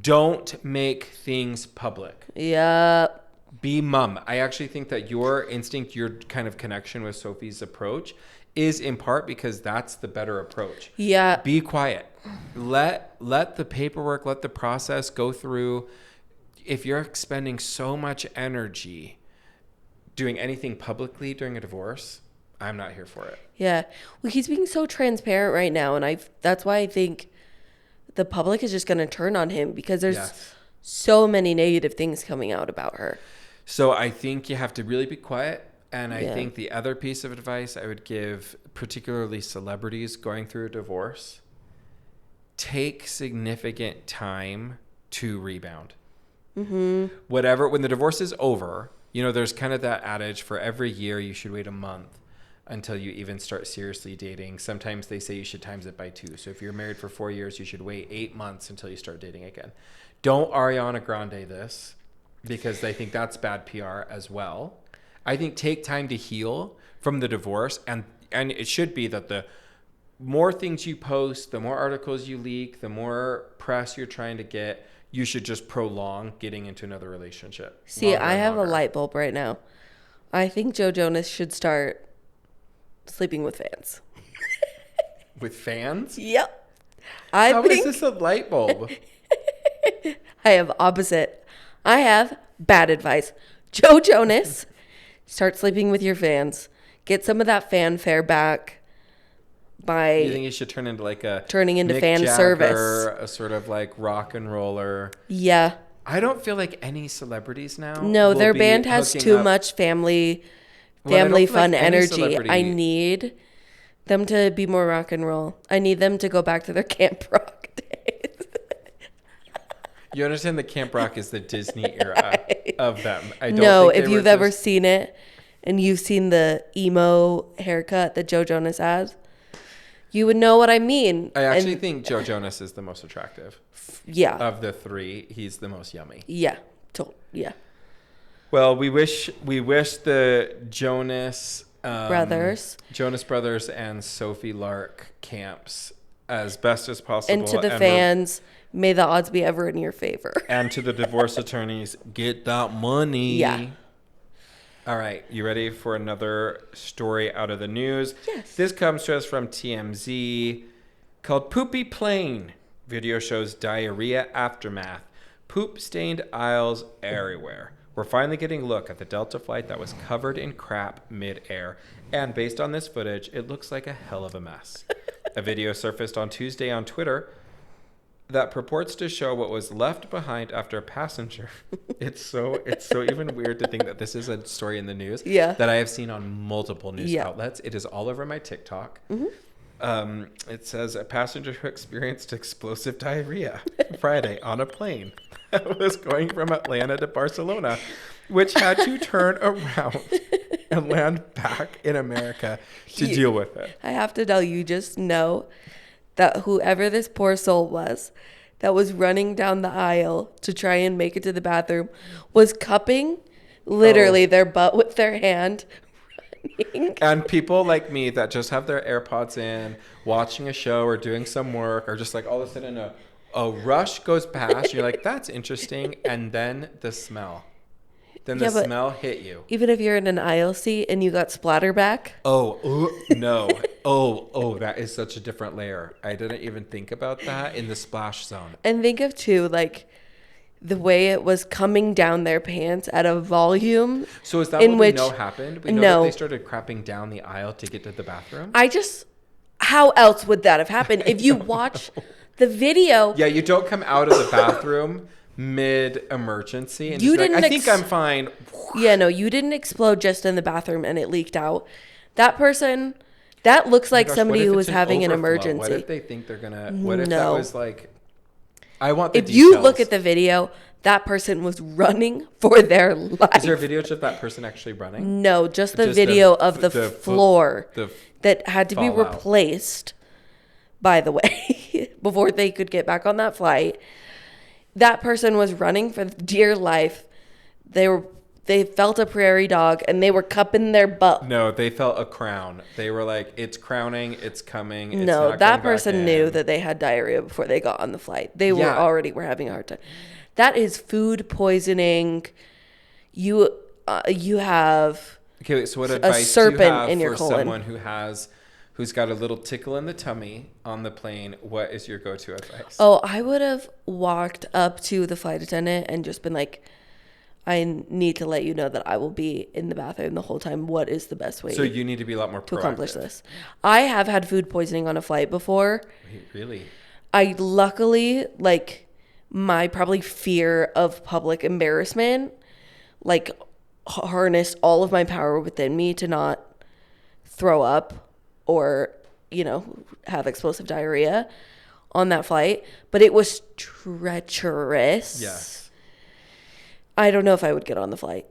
Don't make things public. Yep. Be mum. I actually think that your instinct, your kind of connection with Sophie's approach is in part because that's the better approach. Yeah. Be quiet. Let the paperwork, let the process go through. If you're expending so much energy doing anything publicly during a divorce, I'm not here for it. Yeah. Well, he's being so transparent right now, and that's why I think the public is just going to turn on him because there's so many negative things coming out about her. So I think you have to really be quiet. And I think the other piece of advice I would give, particularly celebrities going through a divorce, take significant time to rebound. Mm-hmm. When the divorce is over, there's kind of that adage for every year you should wait a month until you even start seriously dating. Sometimes they say you should times it by 2. So if you're married for 4 years, you should wait 8 months until you start dating again. Don't Ariana Grande this, because I think that's bad PR as well. I think take time to heal from the divorce, and it should be that the more things you post, the more articles you leak, the more press you're trying to get, you should just prolong getting into another relationship. See, I have a light bulb right now. I think Joe Jonas should start sleeping with fans. With fans? Yep. How is this a light bulb? I have opposite. I have bad advice. Joe Jonas, start sleeping with your fans. Get some of that fanfare back by... You think you should turn into turning into Mick fan Jagger, service. a sort of rock and roller. Yeah. I don't feel like any celebrities now. No, their band has too much family fun energy. I need Them to be more rock and roll. I need them to go back to their camp rock days. You understand that camp rock is the Disney era of them. I don't no, think if you've ever seen it and you've seen the emo haircut that Joe Jonas has, you would know what I mean. I actually think Joe Jonas is the most attractive. Yeah. Of the three, he's the most yummy. Yeah. Yeah. Well, we wish the Jonas brothers and Sophie Lark camps as best as possible. And to the fans, may the odds be ever in your favor. And to the divorce attorneys, get that money. Yeah. All right, you ready for another story out of the news? Yes. This comes to us from TMZ, called Poopy Plane. Video shows diarrhea aftermath. Poop stained aisles everywhere. We're finally getting a look at the Delta flight that was covered in crap mid-air. And based on this footage, it looks like a hell of a mess. A video surfaced on Tuesday on Twitter that purports to show what was left behind after a passenger. It's so even weird to think that this is a story in the news that I have seen on multiple news outlets. It is all over my TikTok. Mm-hmm. It says a passenger who experienced explosive diarrhea Friday on a plane that was going from Atlanta to Barcelona, which had to turn around and land back in America to deal with it. I have to tell you, just know that whoever this poor soul was that was running down the aisle to try and make it to the bathroom was cupping literally their butt with their hand, running. And people like me that just have their AirPods in, watching a show or doing some work, or just like all of a sudden a rush goes past, you're like, that's interesting, and then the smell. Then the smell hit you. Even if you're in an aisle seat and you got splatterback. No. That is such a different layer. I didn't even think about that in the splash zone. And think of too, like the way it was coming down their pants at a volume. So is that what we know happened? We know that they started crapping down the aisle to get to the bathroom? How else would that have happened? If you watch the video. Yeah, you don't come out of the bathroom mid-emergency and just I think I'm fine. Yeah, no, you didn't explode just in the bathroom and it leaked out. That person, that looks like somebody who was having an emergency. What if they think they're gonna? What if that was like? I want the details. If you look at the video, that person was running for their life. Is there a video of that person actually running? No, just the video of the floor that had to be replaced. By the way, before they could get back on that flight. That person was running for dear life. They felt a prairie dog and they were cupping their butt. No, they felt a crown. They were like, it's crowning, it's coming. It's no, that person knew that they had diarrhea before they got on the flight. They were having a hard time. That is food poisoning. You have so what advice do you have in your colon? Someone who's got a little tickle in the tummy on the plane? What is your go-to advice? Oh, I would have walked up to the flight attendant and just been like, I need to let you know that I will be in the bathroom the whole time. What is the best way? So you need to be a lot more to accomplish this. I have had food poisoning on a flight before. Wait, really? I luckily, like, my probably fear of public embarrassment, like, harnessed all of my power within me to not throw up or, have explosive diarrhea on that flight. But it was treacherous. Yes. I don't know if I would get on the flight.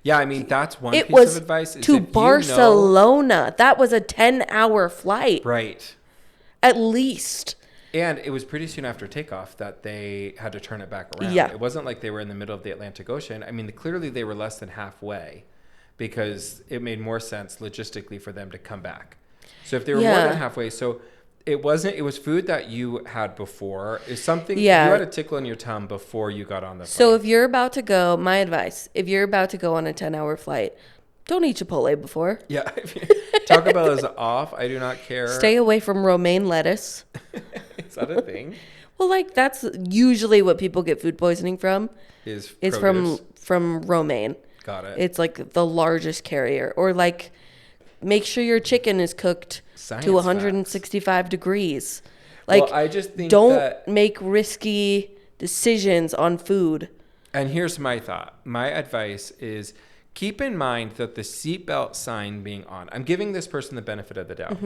Yeah, I mean, that's one piece of advice. To Barcelona. That was a 10-hour flight. Right. At least. And it was pretty soon after takeoff that they had to turn it back around. Yeah. It wasn't like they were in the middle of the Atlantic Ocean. I mean, clearly they were less than halfway, because it made more sense logistically for them to come back. So if they were more than halfway, it was food that you had before. It's something you had a tickle in your tongue before you got on the plane. So if you're about to go, my advice, if you're about to go on a 10-hour flight, don't eat Chipotle before. Yeah. Taco Bell is off. I do not care. Stay away from romaine lettuce. Is that a thing? Well, like, that's usually what people get food poisoning from. It's from romaine. Got it. It's like the largest carrier. Or like, make sure your chicken is cooked to 165 degrees. Like, well, I just think don't make risky decisions on food. And here's my thought. My advice is keep in mind that the seatbelt sign being on, I'm giving this person the benefit of the doubt.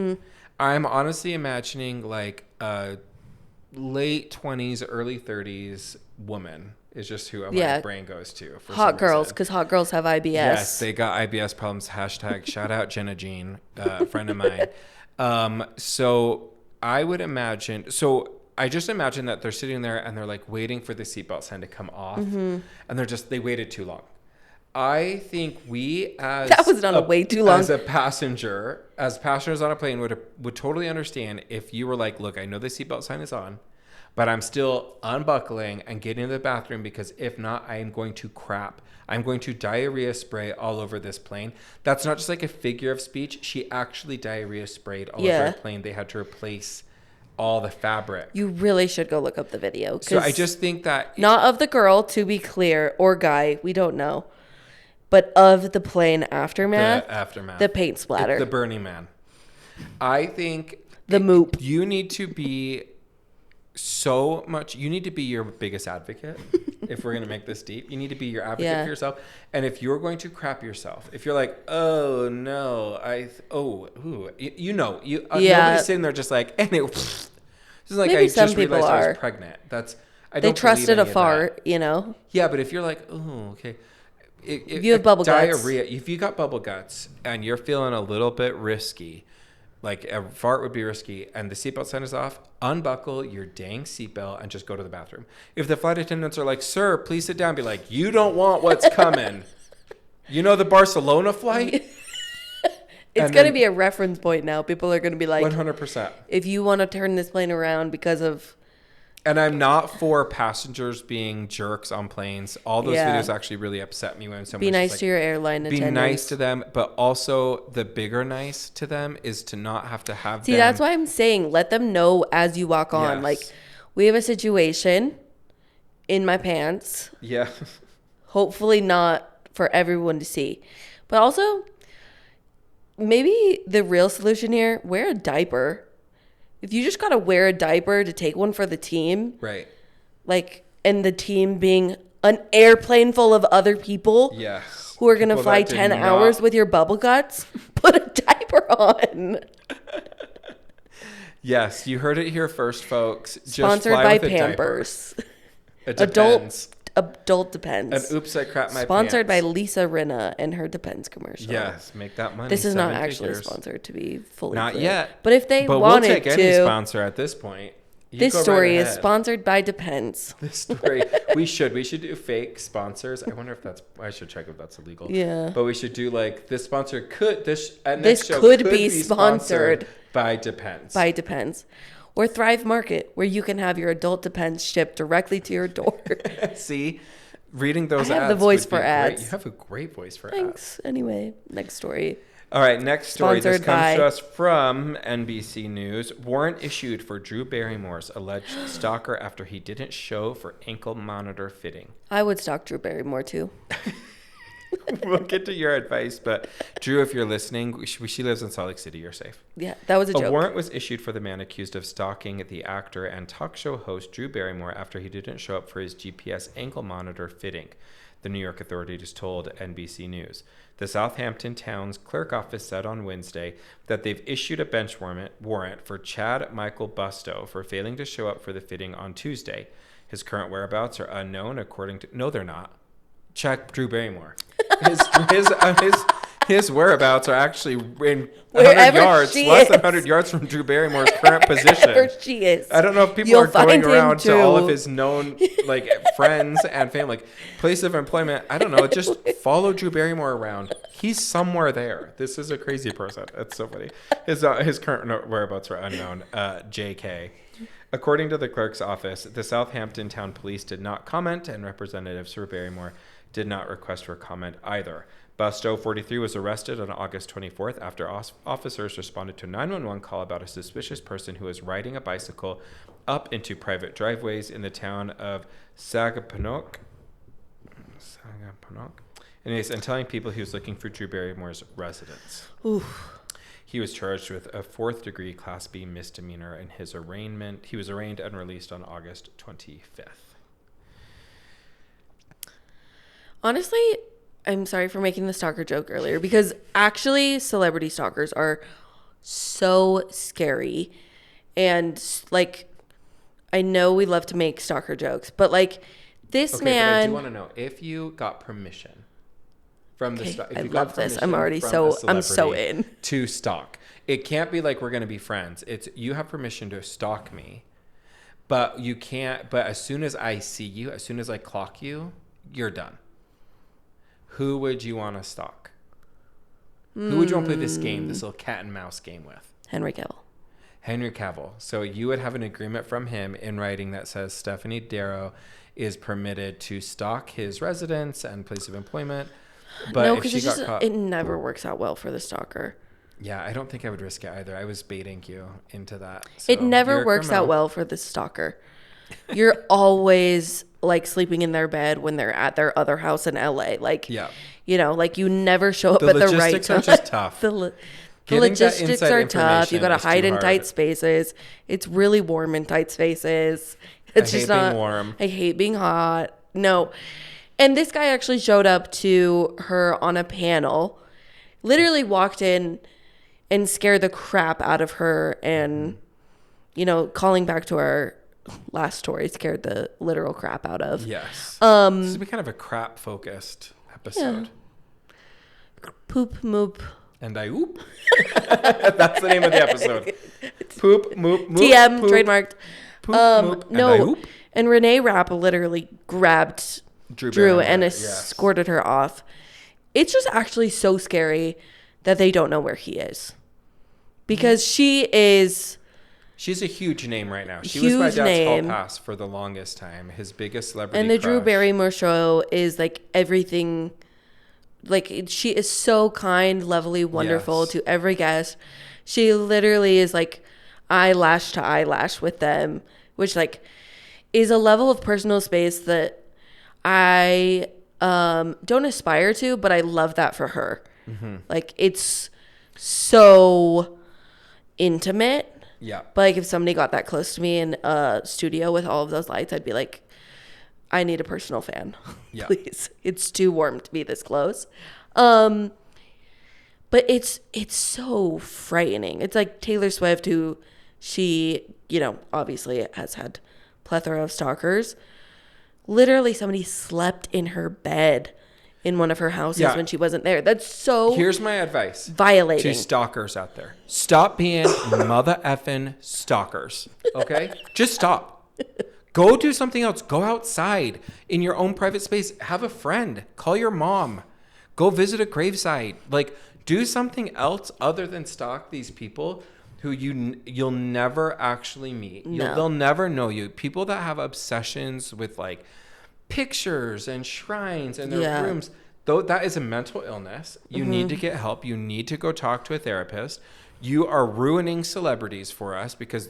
I'm honestly imagining like a late 20s, early 30s woman is just who my brain goes to. For hot girls, because hot girls have IBS. Yes, they got IBS problems. Hashtag shout out Jenna Jean, a friend of mine. So I would imagine, I just imagine that they're sitting there and they're like waiting for the seatbelt sign to come off, and they waited too long. I think that was not way too long. As passengers on a plane would totally understand if you were like, look, I know the seatbelt sign is on, but I'm still unbuckling and getting to the bathroom because if not, I am going to crap. I'm going to diarrhea spray all over this plane. That's not just like a figure of speech. She actually diarrhea sprayed all over the plane. They had to replace all the fabric. You really should go look up the video. So I just think that... Not of the girl, to be clear, or guy, we don't know. But of the plane aftermath. The aftermath. The paint splatter. The Burning Man. I think... The Moop. You need to be you need to be your biggest advocate. If we're going to make this deep, you need to be your advocate for yourself. And if you're going to crap yourself, if you're like, oh no, nobody's sitting there just like, and this is like, maybe I just realized I was pregnant. They trusted a fart, you know? Yeah, but if you're like, oh, okay. If you have bubble diarrhea, guts. if you got bubble guts and you're feeling a little bit risky, like a fart would be risky, and the seatbelt sign is off, unbuckle your dang seatbelt and just go to the bathroom. If the flight attendants are like, sir, please sit down, be like, you don't want what's coming. You know the Barcelona flight? It's going to be a reference point now. People are going to be like, 100%. If you want to turn this plane around because of... And I'm not for passengers being jerks on planes. All those videos actually really upset me when someone be nice to your airline attendants. Be nice to them, but also the bigger nice to them is to not have to have them. See, that's why I'm saying let them know as you walk on. Yes. Like, we have a situation in my pants. Yeah. Hopefully not for everyone to see. But also, maybe the real solution here, wear a diaper. If you just got to wear a diaper to take one for the team. Right. Like, and the team being an airplane full of other people. Yes. Who are going to fly 10 hours with your bubble guts. Put a diaper on. Yes. You heard it here first, folks. Just sponsored by Pampers. It depends. Adult Depends. And oops, I crapped my Sponsored pants. by Lisa Rinna and her Depends commercial. Yes, make that money. This is not actually sponsored, to be fully not clear. Yet. But if they wanted we'll take any sponsor at this point. This story is sponsored by Depends. This story, we should do fake sponsors. I wonder if I should check if that's illegal. Yeah. But we should do like this sponsor could be sponsored by Depends. By Depends. Or Thrive Market, where you can have your adult Depends shipped directly to your door. See, reading those ads. I have the voice for ads. You have a great voice for ads. Thanks. Anyway, next story. All right, next story. This comes to us from NBC News. Warrant issued for Drew Barrymore's alleged stalker after he didn't show for ankle monitor fitting. I would stalk Drew Barrymore too. We'll get to your advice, but Drew, if you're listening, she lives in Salt Lake City. You're safe. Yeah, that was a joke. A warrant was issued for the man accused of stalking the actor and talk show host Drew Barrymore after he didn't show up for his GPS ankle monitor fitting, the New York authorities told NBC News. The Southampton town's clerk office said on Wednesday that they've issued a bench warrant for Chad Michael Bustow for failing to show up for the fitting on Tuesday. His current whereabouts are unknown, according to... No, they're not. Check Drew Barrymore. His whereabouts are actually in 100 yards, less than 100 yards from Drew Barrymore's current position. Wherever she is. I don't know if people are going around to all of his known like friends and family, like place of employment. I don't know. Just follow Drew Barrymore around. He's somewhere there. This is a crazy person. That's so funny. His current whereabouts are unknown. JK. According to the clerk's office, the Southampton town police did not comment, and representatives for Barrymore did not request for comment either. Bustow, 43, was arrested on August 24th after officers responded to a 911 call about a suspicious person who was riding a bicycle up into private driveways in the town of Sagaponack. Anyways, and telling people he was looking for Drew Barrymore's residence. Oof. He was charged with a 4th-degree Class B misdemeanor in his arraignment. He was arraigned and released on August 25th. Honestly, I'm sorry for making the stalker joke earlier, because actually celebrity stalkers are so scary. And like, I know we love to make stalker jokes, but like this man. But I do want to know if you got permission from the stalker. I love this. I'm so in to stalk. It can't be like we're going to be friends. It's you have permission to stalk me, but you can't. But as soon as I see you, as soon as I clock you, you're done. Who would you want to stalk? Who would you want to play this game, this little cat and mouse game with? Henry Cavill. Henry Cavill. So you would have an agreement from him in writing that says Stephanie Darrow is permitted to stalk his residence and place of employment. But no, because it never works out well for the stalker. Yeah, I don't think I would risk it either. I was baiting you into that. So it never works out well for the stalker. You're always like sleeping in their bed when they're at their other house in LA. Like, yeah. You know, like you never show up at the right time. The logistics are just tough. The logistics are tough. You got to hide in tight spaces. It's really warm in tight spaces. It's just not being warm. I hate being hot. No. And this guy actually showed up to her on a panel, literally walked in and scared the crap out of her. And, you know, calling back to our last story, scared the literal crap out of. Yes. This is kind of a crap focused episode. Yeah. Poop, moop. And I oop. That's the name of the episode. Poop, moop, moop. TM, poop, trademarked. Poop, moop, no. And I oop. And Renee Rapp literally grabbed Drew and escorted her off. It's just actually so scary that they don't know where he is. Because she's a huge name right now. She was my dad's hall pass for the longest time. His biggest celebrity And the crush. Drew Barrymore show is like everything. Like, she is so kind, lovely, wonderful to every guest. She literally is like eyelash to eyelash with them, which like is a level of personal space that I don't aspire to, but I love that for her. Mm-hmm. Like, it's so intimate. Yeah. But like, if somebody got that close to me in a studio with all of those lights, I'd be like, I need a personal fan. Yeah. Please. It's too warm to be this close. But it's so frightening. It's like Taylor Swift, who she, you know, obviously has had plethora of stalkers. Literally somebody slept in her bed in one of her houses when she wasn't there. That's so Here's my advice. Violating. To stalkers out there. Stop being mother effing stalkers. Okay? Just stop. Go do something else. Go outside in your own private space. Have a friend. Call your mom. Go visit a gravesite. Like, do something else other than stalk these people who you'll never actually meet. No. They'll never know you. People that have obsessions with like pictures and shrines and their rooms. Though that is a mental illness. You need to get help. You need to go talk to a therapist. You are ruining celebrities for us because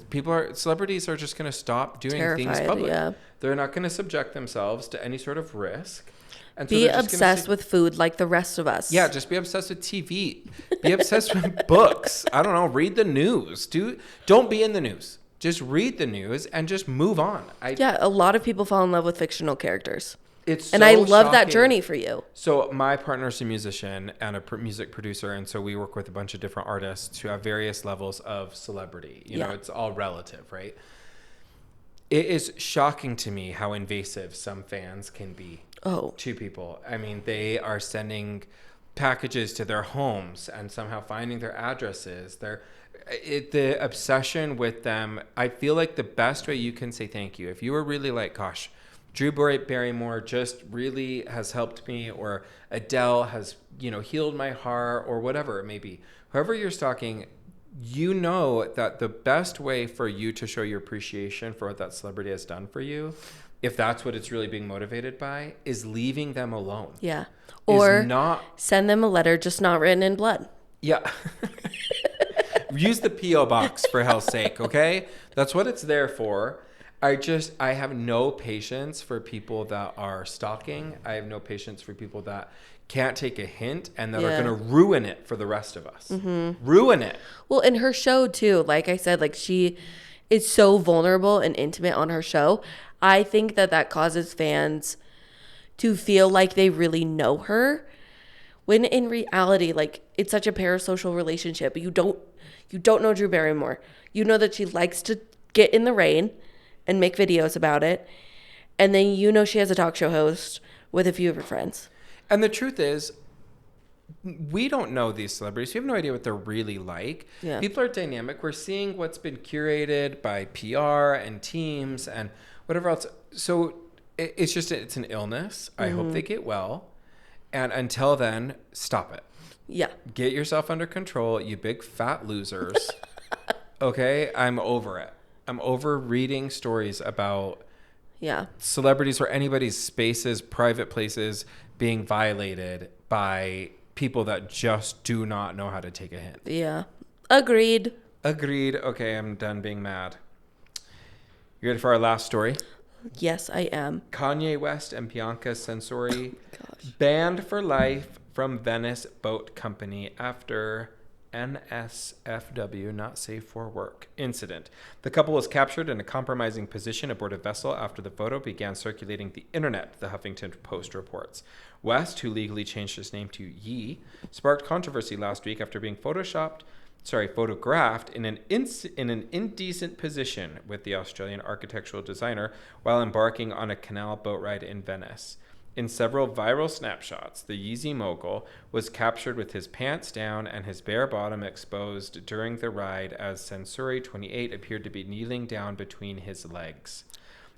celebrities are just going to stop doing things public. Yeah. They're not going to subject themselves to any sort of risk. And be obsessed with food like the rest of us. Yeah, just be obsessed with TV. Be obsessed with books. I don't know. Read the news. Don't be in the news. Just read the news and just move on. A lot of people fall in love with fictional characters. And I love that journey for you. So my partner's a musician and a music producer, and so we work with a bunch of different artists who have various levels of celebrity. You know, it's all relative, right? It is shocking to me how invasive some fans can be to people. I mean, they are sending packages to their homes and somehow finding their addresses. The obsession with them, I feel like the best way you can say thank you, if you were really like, gosh, Drew Barrymore just really has helped me, or Adele has, healed my heart, or whatever it may be. Whoever you're stalking, you know that the best way for you to show your appreciation for what that celebrity has done for you, if that's what it's really being motivated by, is leaving them alone. Yeah. Or send them a letter just not written in blood. Yeah. Use the P.O. box for hell's sake, okay? That's what it's there for. I have no patience for people that are stalking. I have no patience for people that can't take a hint and that are going to ruin it for the rest of us. Mm-hmm. Ruin it. Well, in her show too, like I said, like she is so vulnerable and intimate on her show. I think that causes fans to feel like they really know her When in reality, like, it's such a parasocial relationship. You don't know Drew Barrymore. You know that she likes to get in the rain and make videos about it. And then you know she has a talk show host with a few of her friends. And the truth is, we don't know these celebrities. We have no idea what they're really like. Yeah. People are dynamic. We're seeing what's been curated by PR and teams and whatever else. So it's an illness. I hope they get well. And until then, stop it. Yeah. Get yourself under control, you big fat losers. Okay? I'm over it. I'm over reading stories about celebrities or anybody's spaces, private places being violated by people that just do not know how to take a hint. Yeah. Agreed. Okay, I'm done being mad. You ready for our last story? Yes, I am. Kanye West and Bianca Censori banned for life from Venice Boat Company after NSFW, not safe for work, incident. The couple was captured in a compromising position aboard a vessel after the photo began circulating the internet, the Huffington Post reports. West, who legally changed his name to Yee, sparked controversy last week after being photographed in an indecent position with the Australian architectural designer while embarking on a canal boat ride in Venice. In several viral snapshots, the Yeezy mogul was captured with his pants down and his bare bottom exposed during the ride as Censori 28 appeared to be kneeling down between his legs.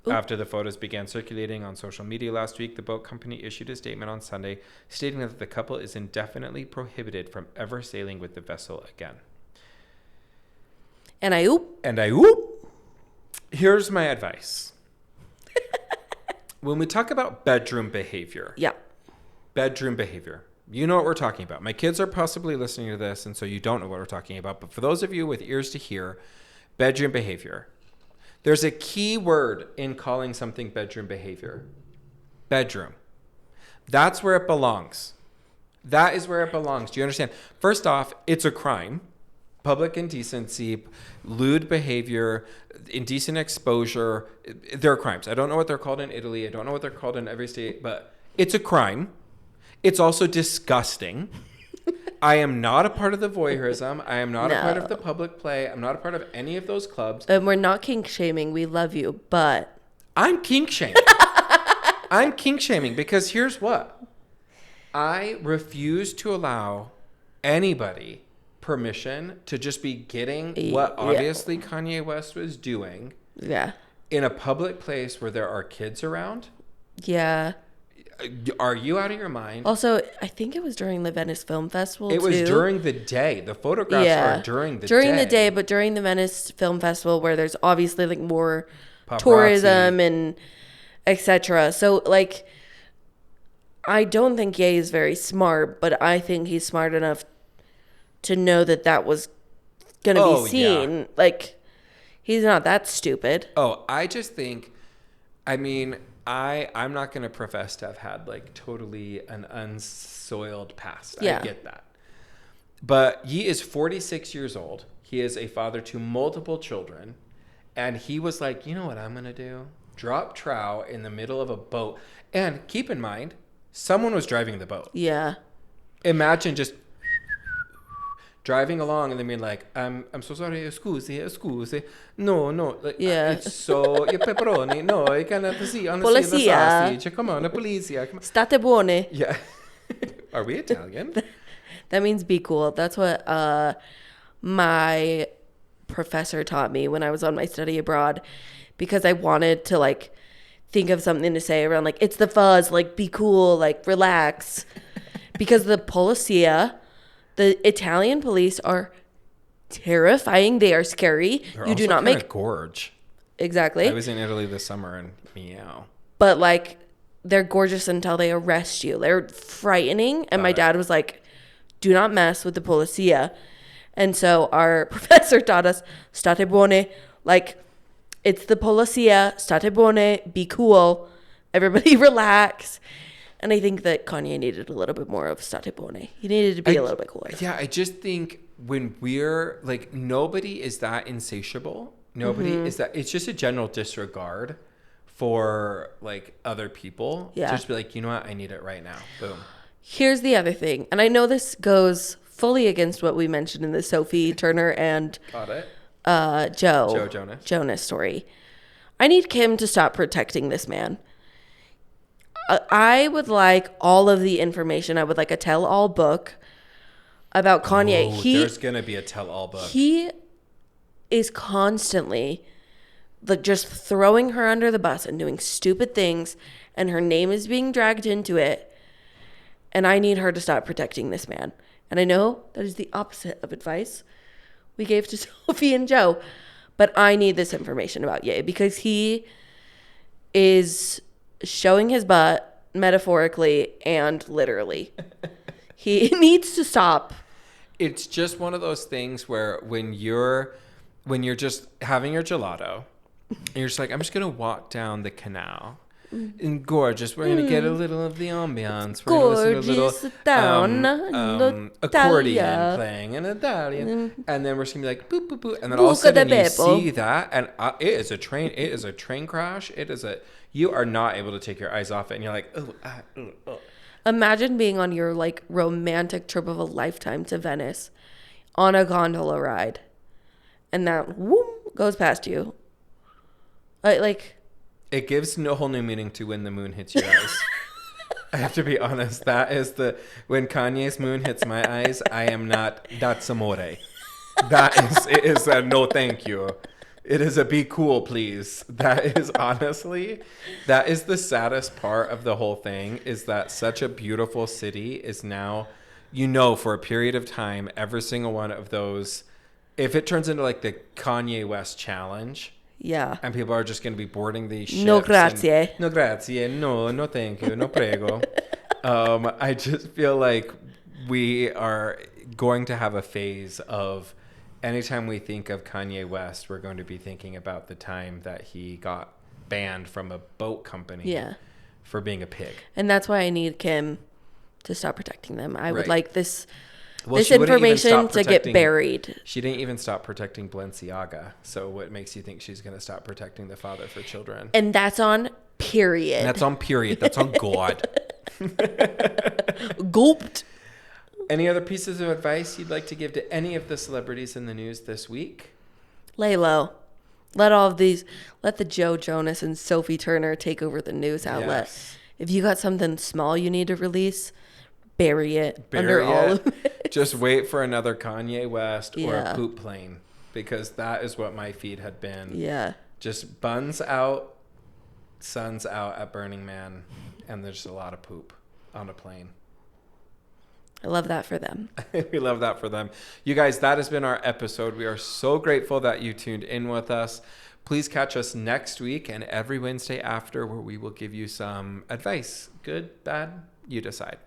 Ooh. After the photos began circulating on social media last week, the boat company issued a statement on Sunday stating that the couple is indefinitely prohibited from ever sailing with the vessel again. And I oop. Here's my advice. When we talk about bedroom behavior. Yeah. Bedroom behavior. You know what we're talking about. My kids are possibly listening to this, and so you don't know what we're talking about. But for those of you with ears to hear, bedroom behavior. There's a key word in calling something bedroom behavior. Bedroom. That's where it belongs. That is where it belongs. Do you understand? First off, it's a crime. Public indecency, lewd behavior, indecent exposure, they're crimes. I don't know what they're called in Italy. I don't know what they're called in every state, but it's a crime. It's also disgusting. I am not a part of the voyeurism. I am not a part of the public play. I'm not a part of any of those clubs. And we're not kink shaming. We love you, but... I'm kink shaming. I'm kink shaming because here's what. I refuse to allow anybody permission to just be getting what obviously Kanye West was doing in a public place where there are kids around. Yeah. Are you out of your mind? Also, I think it was during the Venice Film Festival, It was during the day. The photographs are during the day. During the day, but during the Venice Film Festival where there's obviously like more tourism and etc. So like, I don't think Ye is very smart, but I think he's smart enough to know that that was going to be seen. Yeah. Like, he's not that stupid. Oh, I just think, I mean, I'm not going to profess to have had, like, totally an unsoiled past. Yeah. I get that. But Yi is 46 years old. He is a father to multiple children. And he was like, you know what I'm going to do? Drop trow in the middle of a boat. And keep in mind, someone was driving the boat. Yeah. Imagine just driving along and then being like, I'm so sorry, scusi. No. Like, it's so, you pepperoni. No, I cannot see. Polizia. Come on, polizia. State buone. Yeah. Are we Italian? That means be cool. That's what my professor taught me when I was on my study abroad, because I wanted to like think of something to say around like, it's the fuzz, like be cool, like relax. Because the polizia, the Italian police, are terrifying. They are scary. They're also not make gorge. Exactly. I was in Italy this summer and meow. But like, they're gorgeous until they arrest you. They're frightening. And my dad was like, do not mess with the polizia. And so our professor taught us, state buone, like, it's the polizia, state buone, be cool, everybody relax. And I think that Kanye needed a little bit more of state buone. He needed to be a little bit cooler. Yeah, I just think when we're, like, nobody is that insatiable. Nobody is that, it's just a general disregard for, like, other people. Yeah. Just be like, you know what, I need it right now. Boom. Here's the other thing. And I know this goes fully against what we mentioned in the Sophie Turner and Jonas story. I need Kim to stop protecting this man. I would like all of the information. I would like a tell-all book about Kanye. There's going to be a tell-all book. He is constantly like just throwing her under the bus and doing stupid things, and her name is being dragged into it. And I need her to stop protecting this man. And I know that is the opposite of advice we gave to Sophie and Joe, but I need this information about Ye because he is showing his butt metaphorically and literally. He needs to stop. It's just one of those things where when you're just having your gelato and you're just like, I'm just going to walk down the canal and gorgeous. We're going to get a little of the ambiance. We're going to listen to a little accordion playing in Italian. And then we're just going to be like, boop, boop, boop. And then all of a sudden you see that. And it is a train. It is a train crash. You are not able to take your eyes off it. And you're like, oh. Imagine being on your like romantic trip of a lifetime to Venice on a gondola ride. And that whoop goes past you. It gives no whole new meaning to when the moon hits your eyes. I have to be honest. That is when Kanye's moon hits my eyes, that's amore. It is a no thank you. It is a be cool, please. That is the saddest part of the whole thing is that such a beautiful city is now, for a period of time, every single one of those, if it turns into like the Kanye West challenge, yeah, and people are just going to be boarding these ships. No grazie. No grazie. No thank you. No prego. I just feel like we are going to have a phase of anytime we think of Kanye West, we're going to be thinking about the time that he got banned from a boat company for being a pig. And that's why I need Kim to stop protecting them. I would like this information to get buried. She didn't even stop protecting Balenciaga. So what makes you think she's going to stop protecting the father for children? And that's on period. That's on God. Gulped. Any other pieces of advice you'd like to give to any of the celebrities in the news this week? Lay low. Let the Joe Jonas and Sophie Turner take over the news outlet. Yes. If you got something small you need to release, bury it under all of it. Just wait for another Kanye West or a poop plane, because that is what my feed had been. Yeah. Just buns out, suns out at Burning Man, and there's a lot of poop on a plane. I love that for them. We love that for them. You guys, that has been our episode. We are so grateful that you tuned in with us. Please catch us next week and every Wednesday after, where we will give you some advice. Good, bad, you decide.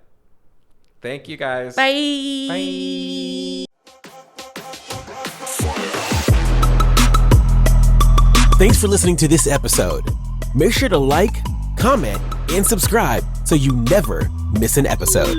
Thank you, guys. Bye. Bye. Thanks for listening to this episode. Make sure to like, comment, and subscribe so you never miss an episode.